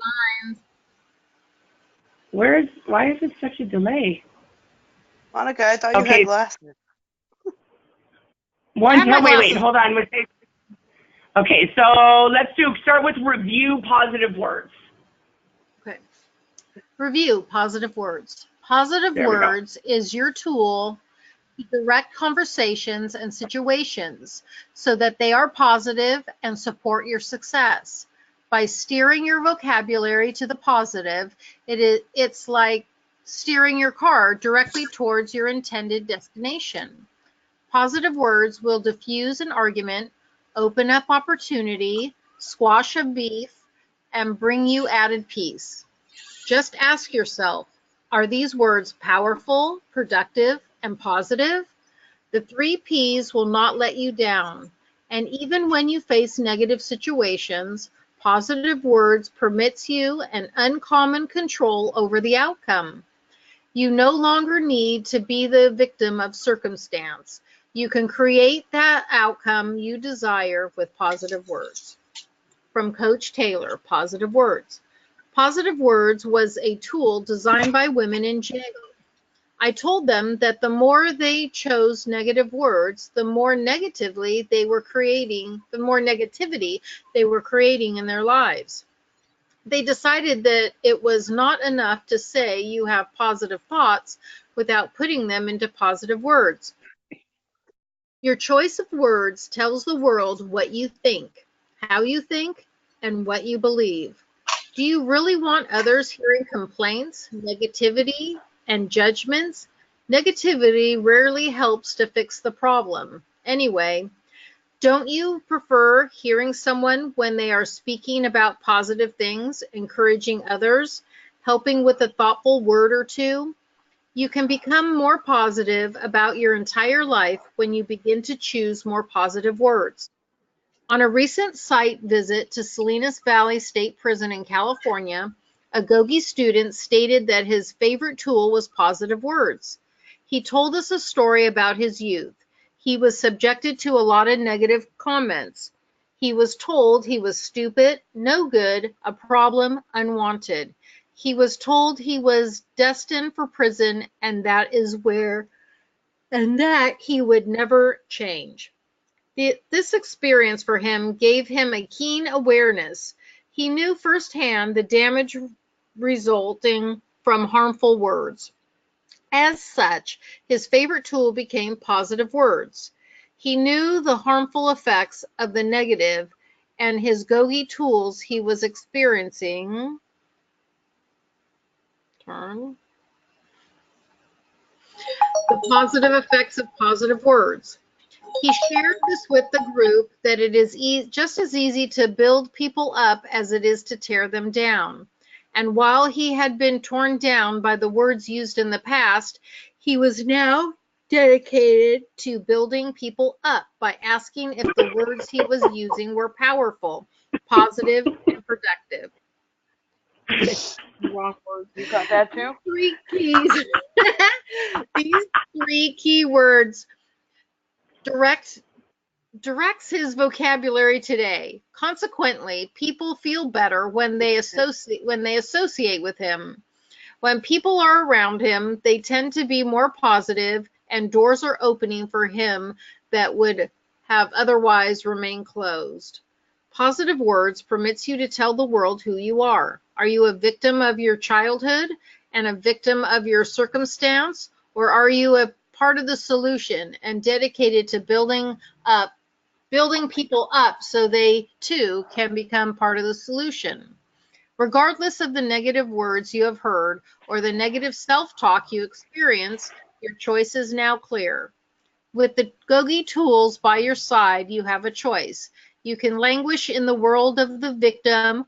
lines. Why is it such a delay? Monica, I thought you Okay. had glasses. Wait, hold on. Okay, so let's start with review positive words. Okay. Review positive words. Positive There we go. words is your tool to direct conversations and situations so that they are positive and support your success. By steering your vocabulary to the positive, it's like steering your car directly towards your intended destination. Positive words will diffuse an argument, open up opportunity, squash a beef, and bring you added peace. Just ask yourself, are these words powerful, productive, and positive? The 3 P's will not let you down. And even when you face negative situations, positive words permits you an uncommon control over the outcome. You no longer need to be the victim of circumstance. You can create that outcome you desire with positive words. From Coach Taylor, Positive Words. Positive Words was a tool designed by women in jail. I told them that the more they chose negative words, the more negativity they were creating in their lives. They decided that it was not enough to say you have positive thoughts without putting them into positive words. Your choice of words tells the world what you think, how you think, and what you believe. Do you really want others hearing complaints, negativity, and judgments? Negativity rarely helps to fix the problem. Anyway, don't you prefer hearing someone when they are speaking about positive things, encouraging others, helping with a thoughtful word or two? You can become more positive about your entire life when you begin to choose more positive words. On a recent site visit to Salinas Valley State Prison in California, a GOGI student stated that his favorite tool was positive words. He told us a story about his youth. He was subjected to a lot of negative comments. He was told he was stupid, no good, a problem, unwanted. He was told he was destined for prison and that he would never change. This experience for him gave him a keen awareness. He knew firsthand the damage resulting from harmful words. As such, his favorite tool became positive words. He knew the harmful effects of the negative, and his GOGI tools he was experiencing the positive effects of positive words. He shared this with the group that it is just as easy to build people up as it is to tear them down. And while he had been torn down by the words used in the past, he was now dedicated to building people up by asking if the words he was using were powerful, positive, and productive. wrong word. You got that too? Three keys. These three keywords directs his vocabulary today. Consequently, people feel better when they associate with him. When people are around him, they tend to be more positive, and doors are opening for him that would have otherwise remained closed. Positive words permits you to tell the world who you are. Are you a victim of your childhood and a victim of your circumstance, or are you a part of the solution and dedicated to building people up so they too can become part of the solution? Regardless of the negative words you have heard or the negative self-talk you experience, your choice is now clear. With the GOGI tools by your side, you have a choice. You can languish in the world of the victim,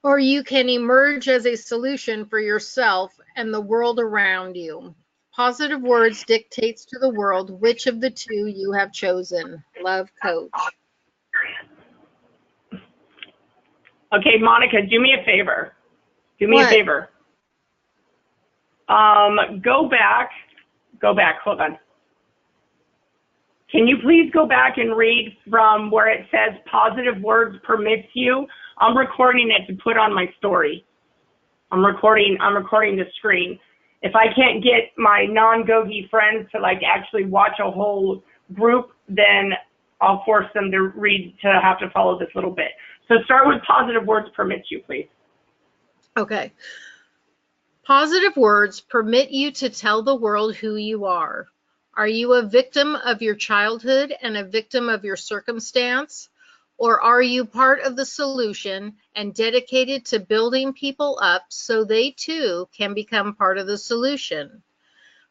or you can emerge as a solution for yourself and the world around you. Positive words dictates to the world which of the two you have chosen. Love, Coach. Okay, Monica, do me a favor. Do me What? a favor. Go back, hold on. Can you please go back and read from where it says positive words permits you? I'm recording it to put on my story. I'm recording the screen. If I can't get my non-GOGI friends to like actually watch a whole group, then I'll force them to have to follow this little bit. So start with positive words permits you, please. Okay. Positive words permit you to tell the world who you are. Are you a victim of your childhood and a victim of your circumstance? Or are you part of the solution and dedicated to building people up so they too can become part of the solution?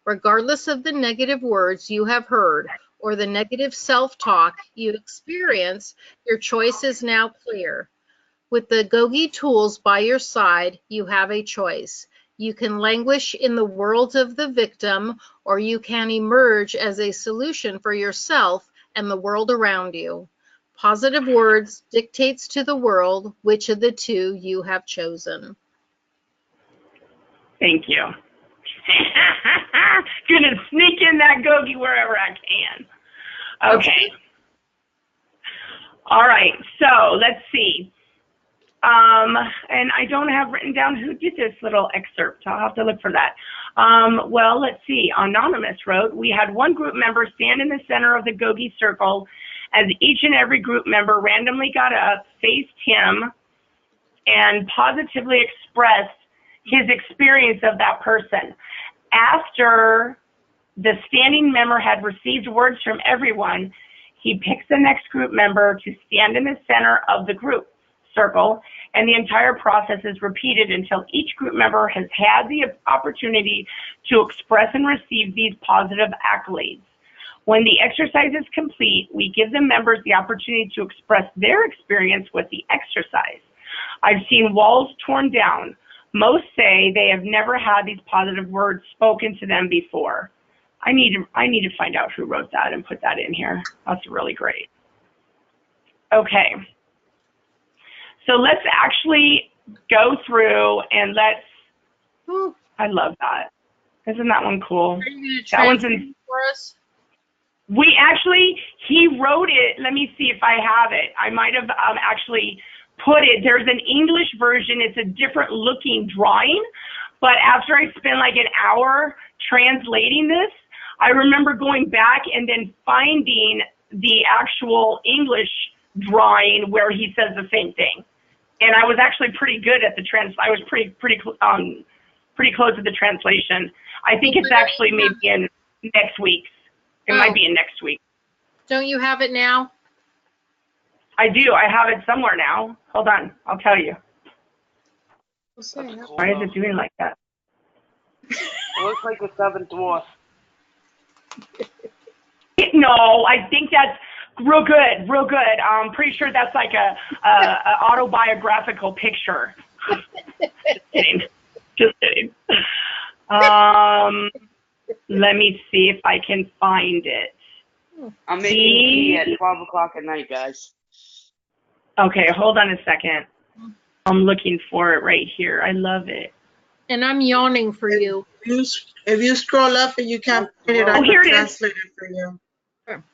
Regardless of the negative words you have heard or the negative self-talk you experience, your choice is now clear. With the GOGI tools by your side, you have a choice. You can languish in the world of the victim, or you can emerge as a solution for yourself and the world around you. Positive words dictates to the world which of the two you have chosen. Thank you. Gonna sneak in that GOGI wherever I can. Okay. All right, so let's see. And I don't have written down who did this little excerpt. I'll have to look for that. Well, let's see. Anonymous wrote, we had one group member stand in the center of the GOGI circle as each and every group member randomly got up, faced him, and positively expressed his experience of that person. After the standing member had received words from everyone, he picks the next group member to stand in the center of the group circle, and the entire process is repeated until each group member has had the opportunity to express and receive these positive accolades. When the exercise is complete, we give the members the opportunity to express their experience with the exercise. I've seen walls torn down. Most say they have never had these positive words spoken to them before. I need to find out who wrote that and put that in here. That's really great. Okay. So let's actually go through and I love that. Isn't that one cool? Are you going to That one's translate for us? He wrote it. Let me see if I have it. I might have actually put it. There's an English version. It's a different looking drawing. But after I spent like an hour translating this, I remember going back and then finding the actual English drawing where he says the same thing. And I was actually pretty good at the I was pretty close to the translation. I think it's actually maybe in next week's. It might be in next week. Don't you have it now? I do. I have it somewhere now. Hold on. I'll tell you. Why is it doing like that? It looks like the seventh dwarf. No, I think that's real good, real good. I'm pretty sure that's like a autobiographical picture. Just kidding. Let me see if I can find it. I'm making tea at 12 o'clock at night, guys. Okay, hold on a second. I'm looking for it right here. I love it. And I'm yawning for you. If you scroll up and you can't find it, I Oh, here can it is. translate it for you.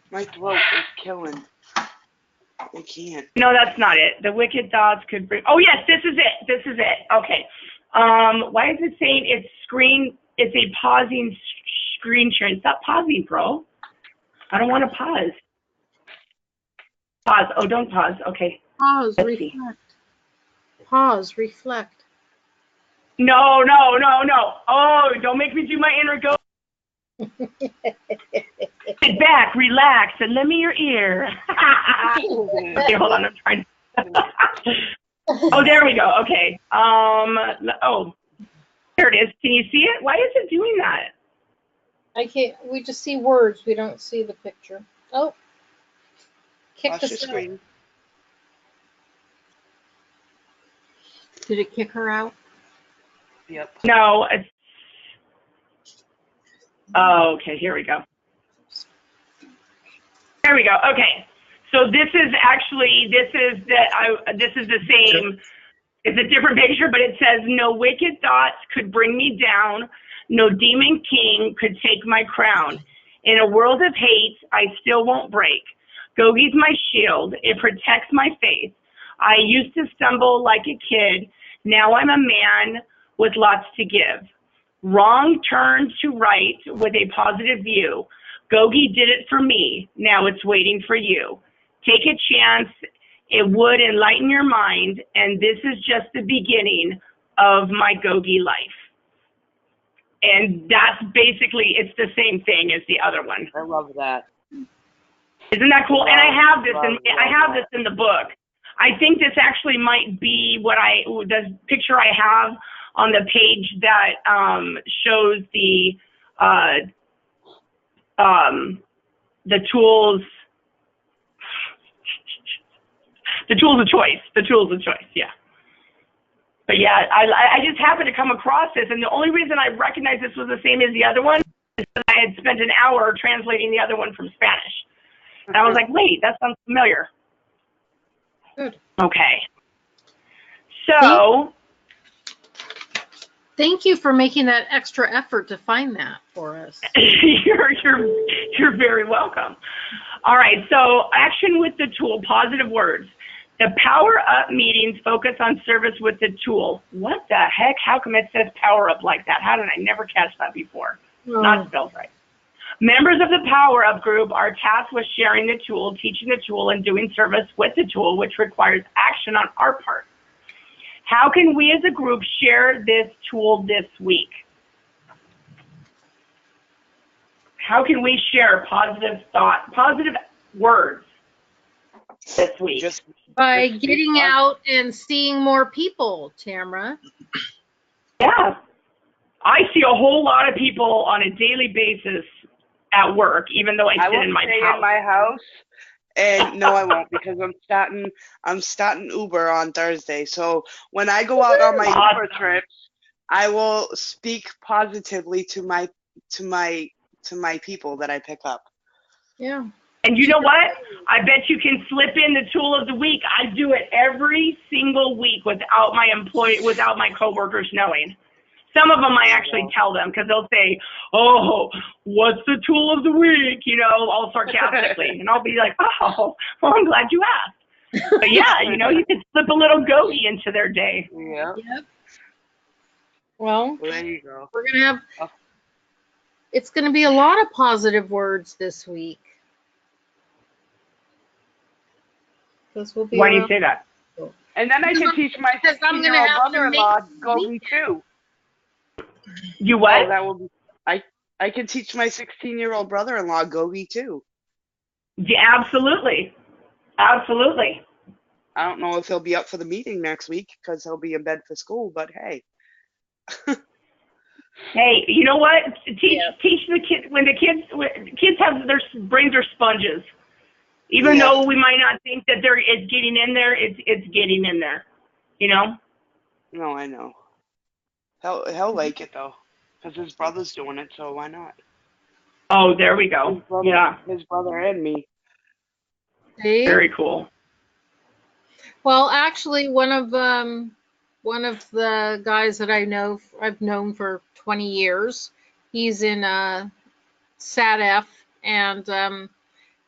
My throat is killing. I can't. No, that's not it. The wicked thoughts could bring. Oh yes, this is it. This is it. Okay. Why is it saying it's a pausing screen sharing? Stop pausing, bro. I don't want to pause. Pause. Oh, don't pause. Okay. Pause, Let's see. reflect. Pause, reflect. No. Oh, don't make me do my inner go. Sit back, relax, and lend me your ear. Okay, hold on, I'm trying. Oh, there we go. Okay. Oh, there it is. Can you see it? Why is it doing that? I can't, we just see words. We don't see the picture. Oh. Kick Watch your us out. screen. Did it kick her out? Yep. No. It's, oh, okay. Here we go. There we go. Okay. So this is actually this is the same. It's a different picture, but it says, "No wicked thoughts could bring me down. No demon king could take my crown. In a world of hate, I still won't break. Gogi's my shield. It protects my faith. I used to stumble like a kid. Now I'm a man with lots to give. Wrong turns to right with a positive view. Gogi did it for me. Now it's waiting for you. Take a chance. It would enlighten your mind, and this is just the beginning of my Gogi life." And that's basically, it's the same thing as the other one. I love that. Isn't that cool? And I have this Love in the book. I think this actually might be the picture I have on the page that shows the tools. The tools of choice. The tools of choice. Yeah. But yeah, I just happened to come across this, and the only reason I recognized this was the same as the other one is that I had spent an hour translating the other one from Spanish. And I was like, wait, that sounds familiar. Good. Okay. So. Thank you for making that extra effort to find that for us. You're very welcome. All right, so action with the tool, positive words. The PowerUp meetings focus on service with the tool. What the heck? How come it says PowerUp like that? How did I never catch that before? Oh. Not spelled right. Members of the PowerUp group are tasked with sharing the tool, teaching the tool, and doing service with the tool, which requires action on our part. How can we as a group share this tool this week? How can we share positive words this week? By getting out and seeing more people, Tamara. Yeah. I see a whole lot of people on a daily basis at work, even though I sit in my house. I will stay in my house. And no, I won't, because I'm starting Uber on Thursday. So when I go out on my Uber trips, I will speak positively to my people that I pick up. Yeah. And you know what? I bet you can slip in the tool of the week. I do it every single week without my coworkers knowing. Some of them I actually tell them because they'll say, "Oh, what's the tool of the week?" You know, all sarcastically. And I'll be like, "Oh, well, I'm glad you asked." But yeah, you know, you could slip a little GOGI into their day. Yeah. Yep. Well, there you go. We're going to have, it's going to be a lot of positive words this week. We'll be Why do you say that? And then I can teach my 16-year-old brother-in-law GOGI too. You what? Oh, that will be. I can teach my 16-year-old brother-in-law GOGI too. Yeah, absolutely. Absolutely. I don't know if he'll be up for the meeting next week because he'll be in bed for school, but hey. Hey, you know what? Teach the kids when kids have their brains are sponges. Even though we might not think that it's getting in there, it's getting in there. You know? No, I know. He'll like it though, because his brother's doing it, so why not? Oh, there we go. His brother and me. See? Very cool. Well, actually, one of the guys that I've known for 20 years. He's in SATF, and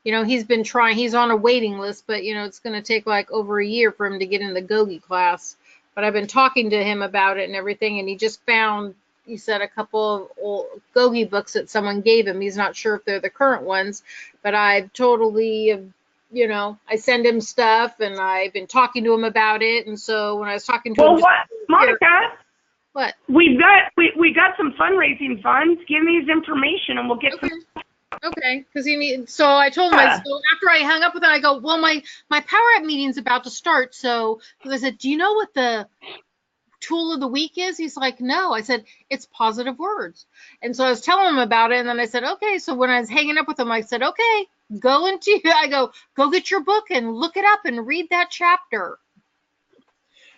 he's been trying. He's on a waiting list, but it's going to take like over a year for him to get in the GOGI class. But I've been talking to him about it and everything, and he just found, he said, a couple of old GOGI books that someone gave him. He's not sure if they're the current ones, but I've totally, I send him stuff, and I've been talking to him about it. And so when I was talking to him, Well, what, Monica? What? We got some fundraising funds. Give me his information, and we'll get Okay. some. Okay, because so I told him, so after I hung up with him, I go, well, my PowerUp meeting's about to start. So, because I said, do you know what the tool of the week is? He's like, no. I said, it's positive words. And so I was telling him about it. And then I said, okay. So when I was hanging up with him, I said, okay, go get your book and look it up and read that chapter.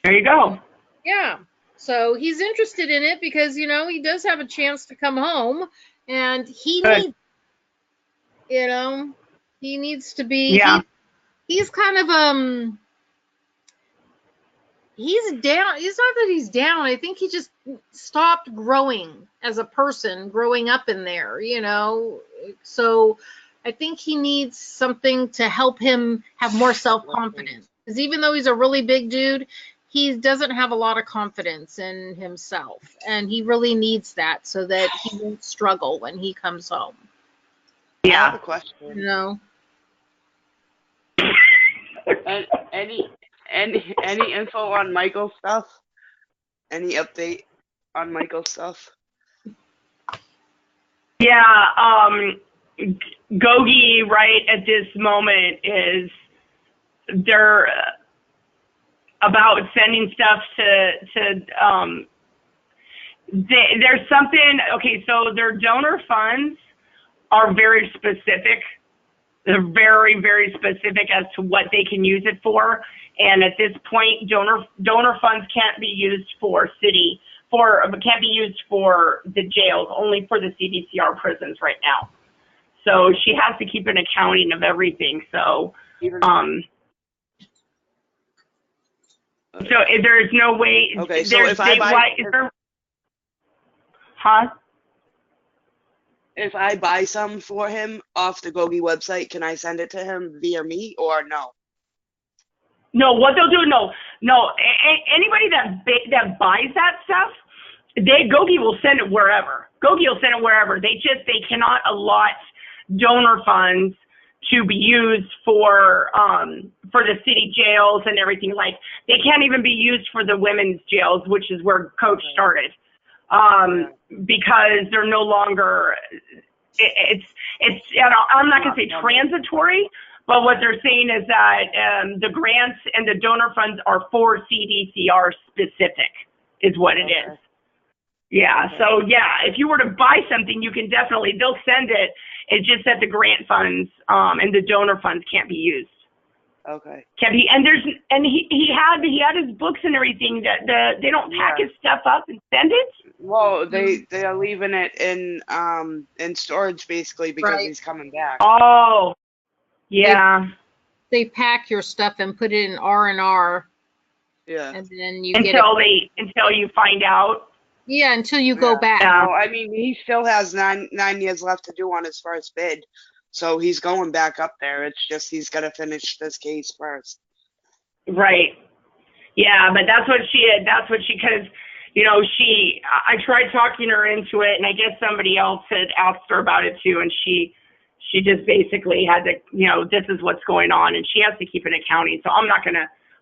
There you go. Yeah. So he's interested in it because, he does have a chance to come home, and he needs, he needs to be, he's kind of, he's down. It's not that he's down. I think he just stopped growing as a person, growing up in there, So I think he needs something to help him have more self-confidence. Because even though he's a really big dude, he doesn't have a lot of confidence in himself. And he really needs that so that he won't struggle when he comes home. Yeah. I have a question. And any info on Michael's stuff? Any update on Michael's stuff? Yeah, GOGI right at this moment they're about sending stuff to there's something, okay, so their donor funds are very specific. They're very, very specific as to what they can use it for. And at this point, donor funds can't be used can't be used for the jails, only for the CDCR prisons right now. So she has to keep an accounting of everything. So, so there's no way. Okay, so if I buy some for him off the GOGI website, can I send it to him via me or no? No, what they'll do, no. Anybody that buys that stuff, GOGI will send it wherever. GOGI will send it wherever. They cannot allot donor funds to be used for the city jails and everything. Like, they can't even be used for the women's jails, which is where Coach started. Because they're no longer, I'm not going to say transitory, but what they're saying is that the grants and the donor funds are for CDCR specific, is what it is. Yeah, so yeah, if you were to buy something, you can definitely, they'll send it. It's just that the grant funds and the donor funds can't be used. Okay. Can't be, and he had his books and everything. They don't pack his stuff up and send it. Well, they are leaving it in storage basically because he's coming back. Oh, yeah. They pack your stuff and put it in R&R. Yeah. And then you until you find out. Yeah, until you go back. Well, I mean, he still has nine years left to do on his first bid. So he's going back up there. It's just he's got to finish this case first. Right. Yeah, but that's what she, because, I tried talking her into it, and I guess somebody else had asked her about it too, and she just basically had to, this is what's going on, and she has to keep an accounting. So I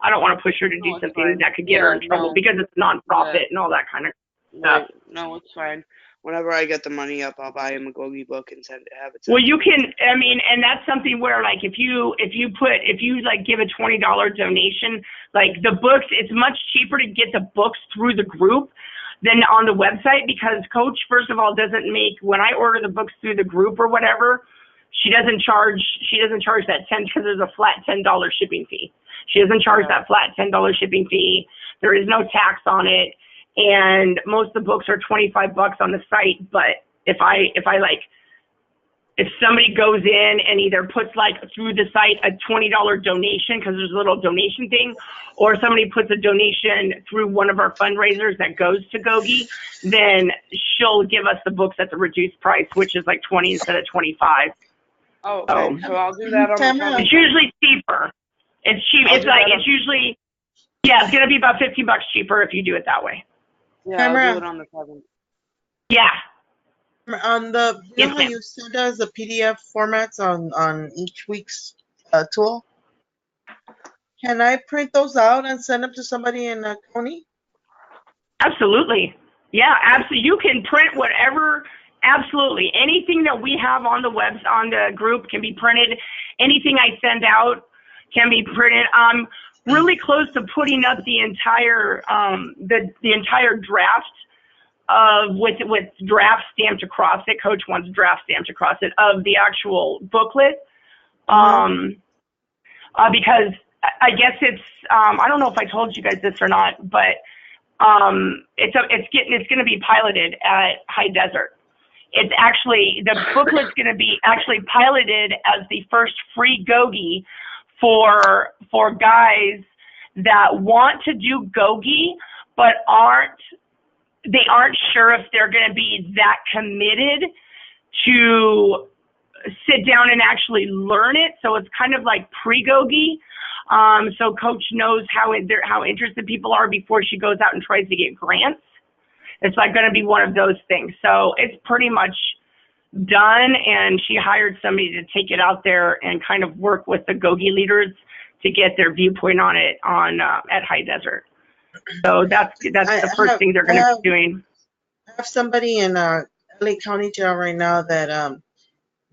don't want to push her to do something that could get her in trouble because it's nonprofit and all that kind of stuff. No, it's fine. Whenever I get the money up, I'll buy him a GOGI book and have it. Well, you can. I mean, and that's something where, like, if you give a $20 donation, like the books, it's much cheaper to get the books through the group than on the website, because Coach, first of all, doesn't make, when I order the books through the group or whatever, she doesn't charge that 10, because there's a flat $10 shipping fee. She doesn't charge that flat $10 shipping fee. There is no tax on it. And most of the books are $25 on the site, but if I if somebody goes in and either puts like through the site a $20 donation, because there's a little donation thing, or somebody puts a donation through one of our fundraisers that goes to GOGI, then she'll give us the books at the reduced price, which is like 20 instead of 25. Oh, okay. So I'll do that on the Tamara. phone. It's usually cheaper. It's cheap. I'll It's do like, that it's usually, yeah, it's going to be about $50 cheaper if you do it that way. Yeah, I'll Tamara. do it on the 7th. Yeah. On the, you Yes, know how ma'am. you send us the PDF formats on each week's tool? Can I print those out and send them to somebody in the county? Absolutely. Yeah, absolutely. You can print whatever, absolutely. Anything that we have on the webs on the group can be printed. Anything I send out can be printed. I'm really close to putting up the entire the entire draft of with draft stamped across it. Coach wants draft stamped across it of the actual booklet. Because I guess it's I don't know if I told you guys this or not, but it's going to be piloted at High Desert. It's actually, the booklet's going to be actually piloted as the first free GOGI for guys that want to do GOGI but aren't sure if they're going to be that committed to sit down and actually learn it. So it's kind of like pre-GOGI. So Coach knows how interested people are before she goes out and tries to get grants. It's like going to be one of those things. So it's pretty much done, and she hired somebody to take it out there and kind of work with the GOGI leaders to get their viewpoint on it at High Desert. So that's the first thing they're going to be doing. I have somebody in LA County Jail right now that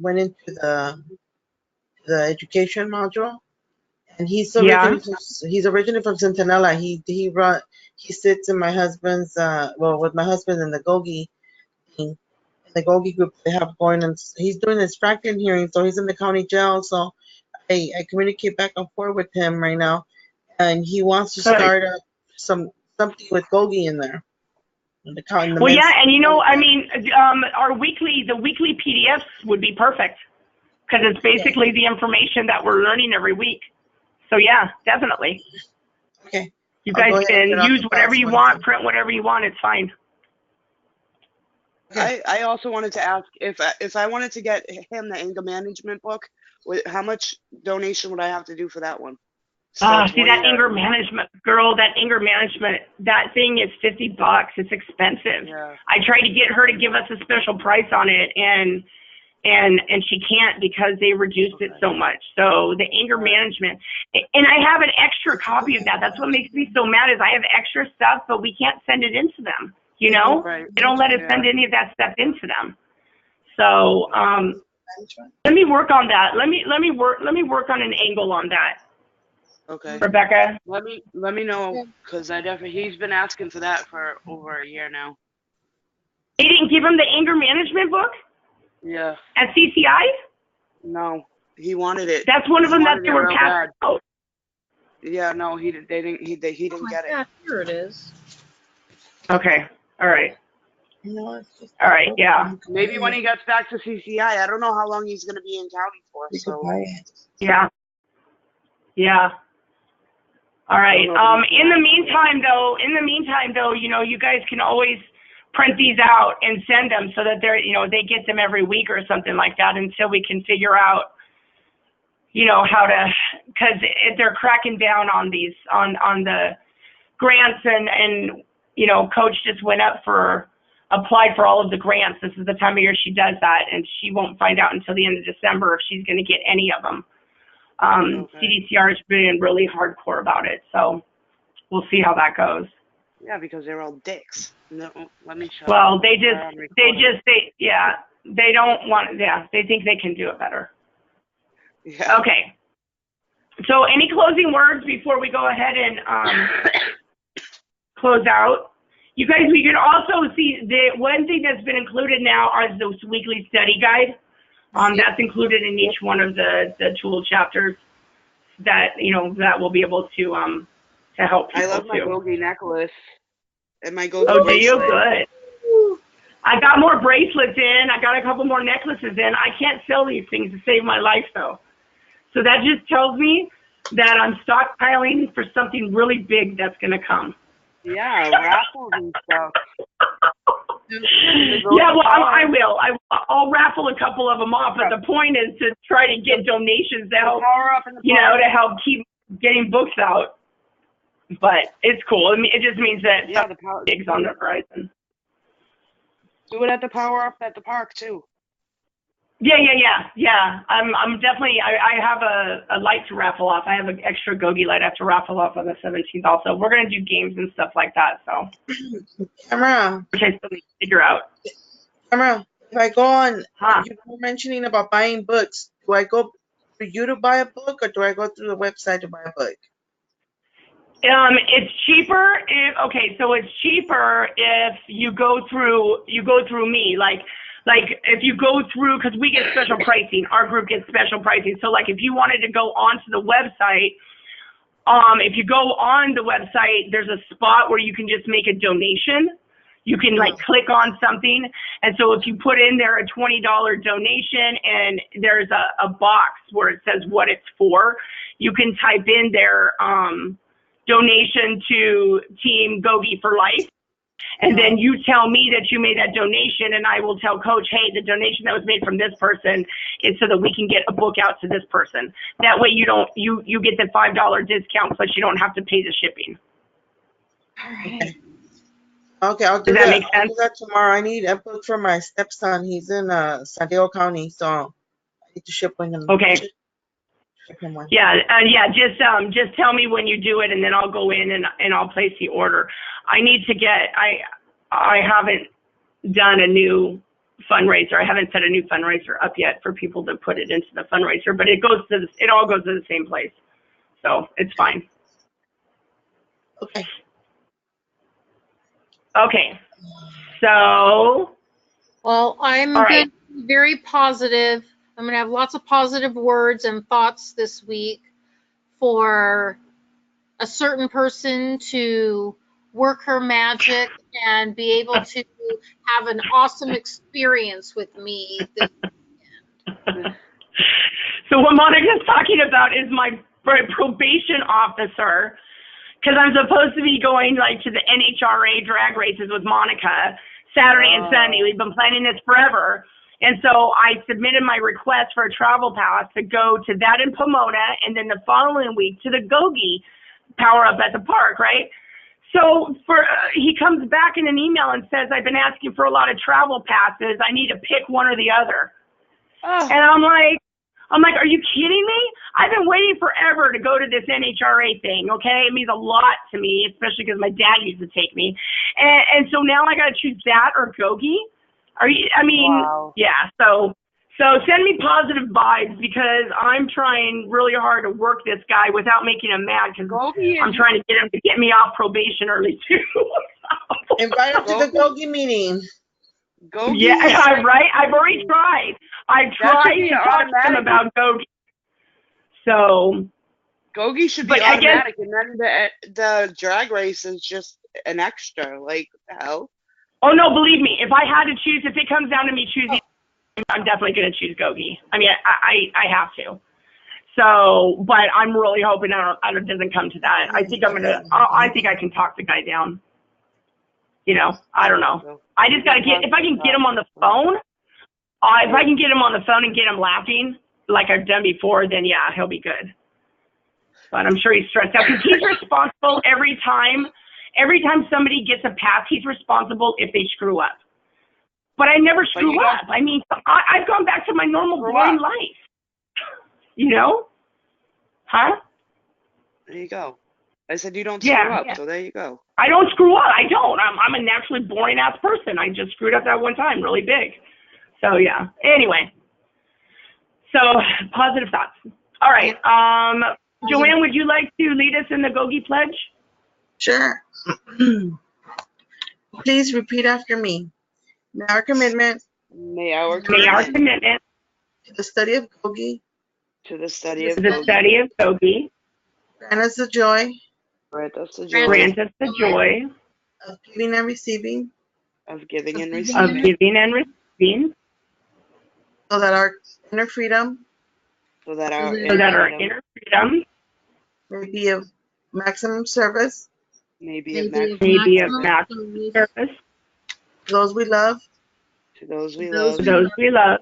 went into the education module, and he's originally from Centinela. He sits in my husband's with my husband in the GOGI thing, the GOGI group they have going, and he's doing his fracking hearing, so he's in the county jail. So I communicate back and forth with him right now, and he wants to start something with GOGI in there. Well, yeah, and I mean, the weekly PDFs would be perfect because it's basically the information that we're learning every week. So yeah, definitely. Okay. You guys can use whatever you want, print whatever you want. It's fine. I also wanted to ask if I wanted to get him the anger management book, how much donation would I have to do for that one? See that anger management, girl, that anger management, that thing is $50. It's expensive. Yeah. I tried to get her to give us a special price on it, and she can't because they reduced it so much. So the anger management, and I have an extra copy of that. That's what makes me so mad is I have extra stuff, but we can't send it into them. You know, they don't let us send any of that stuff into them. So let me work on that. Let me work on an angle on that. Okay. Rebecca. Let me know, because he's been asking for that for over a year now. They didn't give him the anger management book? Yeah. At CCI? No, he wanted it. That's one of them that they were passed out. Yeah, no, he didn't get it. Here it is. Okay. All right. All right. Yeah. Maybe when he gets back to CCI, I don't know how long he's going to be in county for. So. Yeah. Yeah. All right. In the meantime, though, you guys can always print these out and send them so that they get them every week or something like that until we can figure out, how to, because they're cracking down on these, on the grants and Coach just applied for all of the grants. This is the time of year she does that, and she won't find out until the end of December if she's going to get any of them. CDCR is being really hardcore about it, so we'll see how that goes. Yeah, because they're all dicks. No, let me show. Well, they don't want. Yeah, they think they can do it better. Yeah. Okay. So, any closing words before we go ahead and close out? You guys, we can also see the one thing that's been included now are those weekly study guide. That's included in each one of the tool chapters that that will be able to help people. I love my too. GOGI necklace and my GOGI Oh, do bracelet. you? Good. I got more bracelets in. I got a couple more necklaces in. I can't sell these things to save my life, though. So that just tells me that I'm stockpiling for something really big that's going to come. Yeah, raffles and stuff. Yeah, well, I will. I'll raffle a couple of them off, but the point is to try to get donations to help, to help keep getting books out. But it's cool. I mean, it just means that the big's on the horizon. Do it at the PowerUp at the park too. Yeah. I'm definitely. I have a light to raffle off. I have an extra GOGI light I have to raffle off on the 17th. Also, we're gonna do games and stuff like that. So, Camera. which I still need to figure out. Camera. If I go on, you were mentioning about buying books. Do I go for you to buy a book, or do I go through the website to buy a book? It's cheaper so it's cheaper if you go through me, like if you go through, because we get special pricing, our group gets special pricing. So like if you wanted to go onto the website, if you go on the website, there's a spot where you can just make a donation. You can like click on something, and so if you put in there a $20 donation and there's a box where it says what it's for, you can type in their donation to Team GOGI for Life. And then you tell me that you made that donation, and I will tell Coach, hey, the donation that was made from this person is so that we can get a book out to this person. That way you get the $5 discount, plus you don't have to pay the shipping. All right. Okay, I'll do Does that make sense? I'll do that tomorrow. I need a book for my stepson. He's in San Diego County, so I need to ship one. Okay. Ship him one. Yeah, just tell me when you do it, and then I'll go in and I'll place the order. I need to get. I haven't done a new fundraiser. I haven't set a new fundraiser up yet for people to put it into the fundraiser, but it all goes to the same place, so it's fine. Okay. Okay. So. Well, I'm going to be very positive. I'm going to have lots of positive words and thoughts this week for a certain person to work her magic and be able to have an awesome experience with me this weekend. So what Monica's talking about is my probation officer, because I'm supposed to be going like to the NHRA drag races with Monica Saturday and Sunday. We've been planning this forever. And so I submitted my request for a travel pass to go to that in Pomona, and then the following week to the GOGI PowerUp at the park, right? So he comes back in an email and says, I've been asking for a lot of travel passes. I need to pick one or the other. And I'm like, are you kidding me? I've been waiting forever to go to this NHRA thing, okay? It means a lot to me, especially because my dad used to take me. And so now I got to choose that or GOGI? Wow. Yeah, so send me positive vibes, because I'm trying really hard to work this guy without making him mad, because I'm trying to get him to get me off probation early, too. Invite him to the GOGI meeting. GOGI. Yeah, right? I've already tried. I've tried to talk to him about GOGI. So. GOGI should be automatic, and then the drag race is just an extra. Like, hell? Oh, no, believe me. If I had to choose, if it comes down to me choosing, I'm definitely going to choose GOGI. I mean, I have to. So, but I'm really hoping it doesn't come to that. I think I think I can talk the guy down. I don't know. I just got to if I can get him on the phone, if I can get him on the phone and get him laughing like I've done before, then yeah, he'll be good. But I'm sure he's stressed out, because he's responsible every time somebody gets a pass, he's responsible if they screw up. But I never screw up. I mean, I've gone back to my normal boring life. Huh? There you go. I said you don't screw up, so there you go. I don't screw up. I don't. I'm a naturally boring ass person. I just screwed up that one time really big. So yeah. Anyway. So positive thoughts. All right. Joanne, would you like to lead us in the GOGI pledge? Sure. Please repeat after me. May our commitment commitment to the study of GOGI grant us the joy grant us the joy of giving and receiving of giving and Of receiving, giving and receiving, so that our inner freedom so that our So so that our freedom inner freedom may be of maximum service may be of May be of may maximum be of service maximum service service to those we love to those we to those love to those we love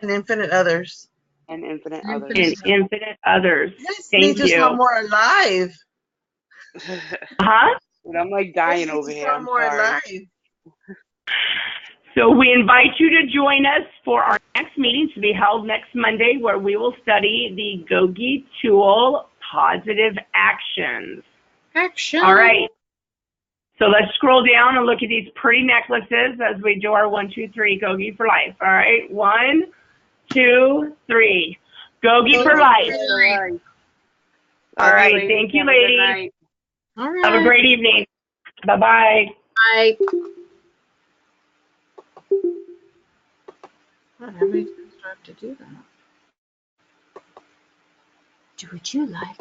and infinite others. and infinite and others. and infinite others. You guys Thank need to sound you. more alive. Huh? And I'm like You guys dying need over to here. sound I'm more sorry. alive. So we invite you to join us for our next meeting to be held next Monday, where we will study the GOGI tool, Positive Actions. action. All right. So let's scroll down and look at these pretty necklaces as we do our 1, 2, 3 GOGI for life. All right. 1, 2, 3. GOGI for life. All right. Thank you, ladies. All Have a right. great evening. Bye-bye. Bye. How many times do I have to do that? Do what you like.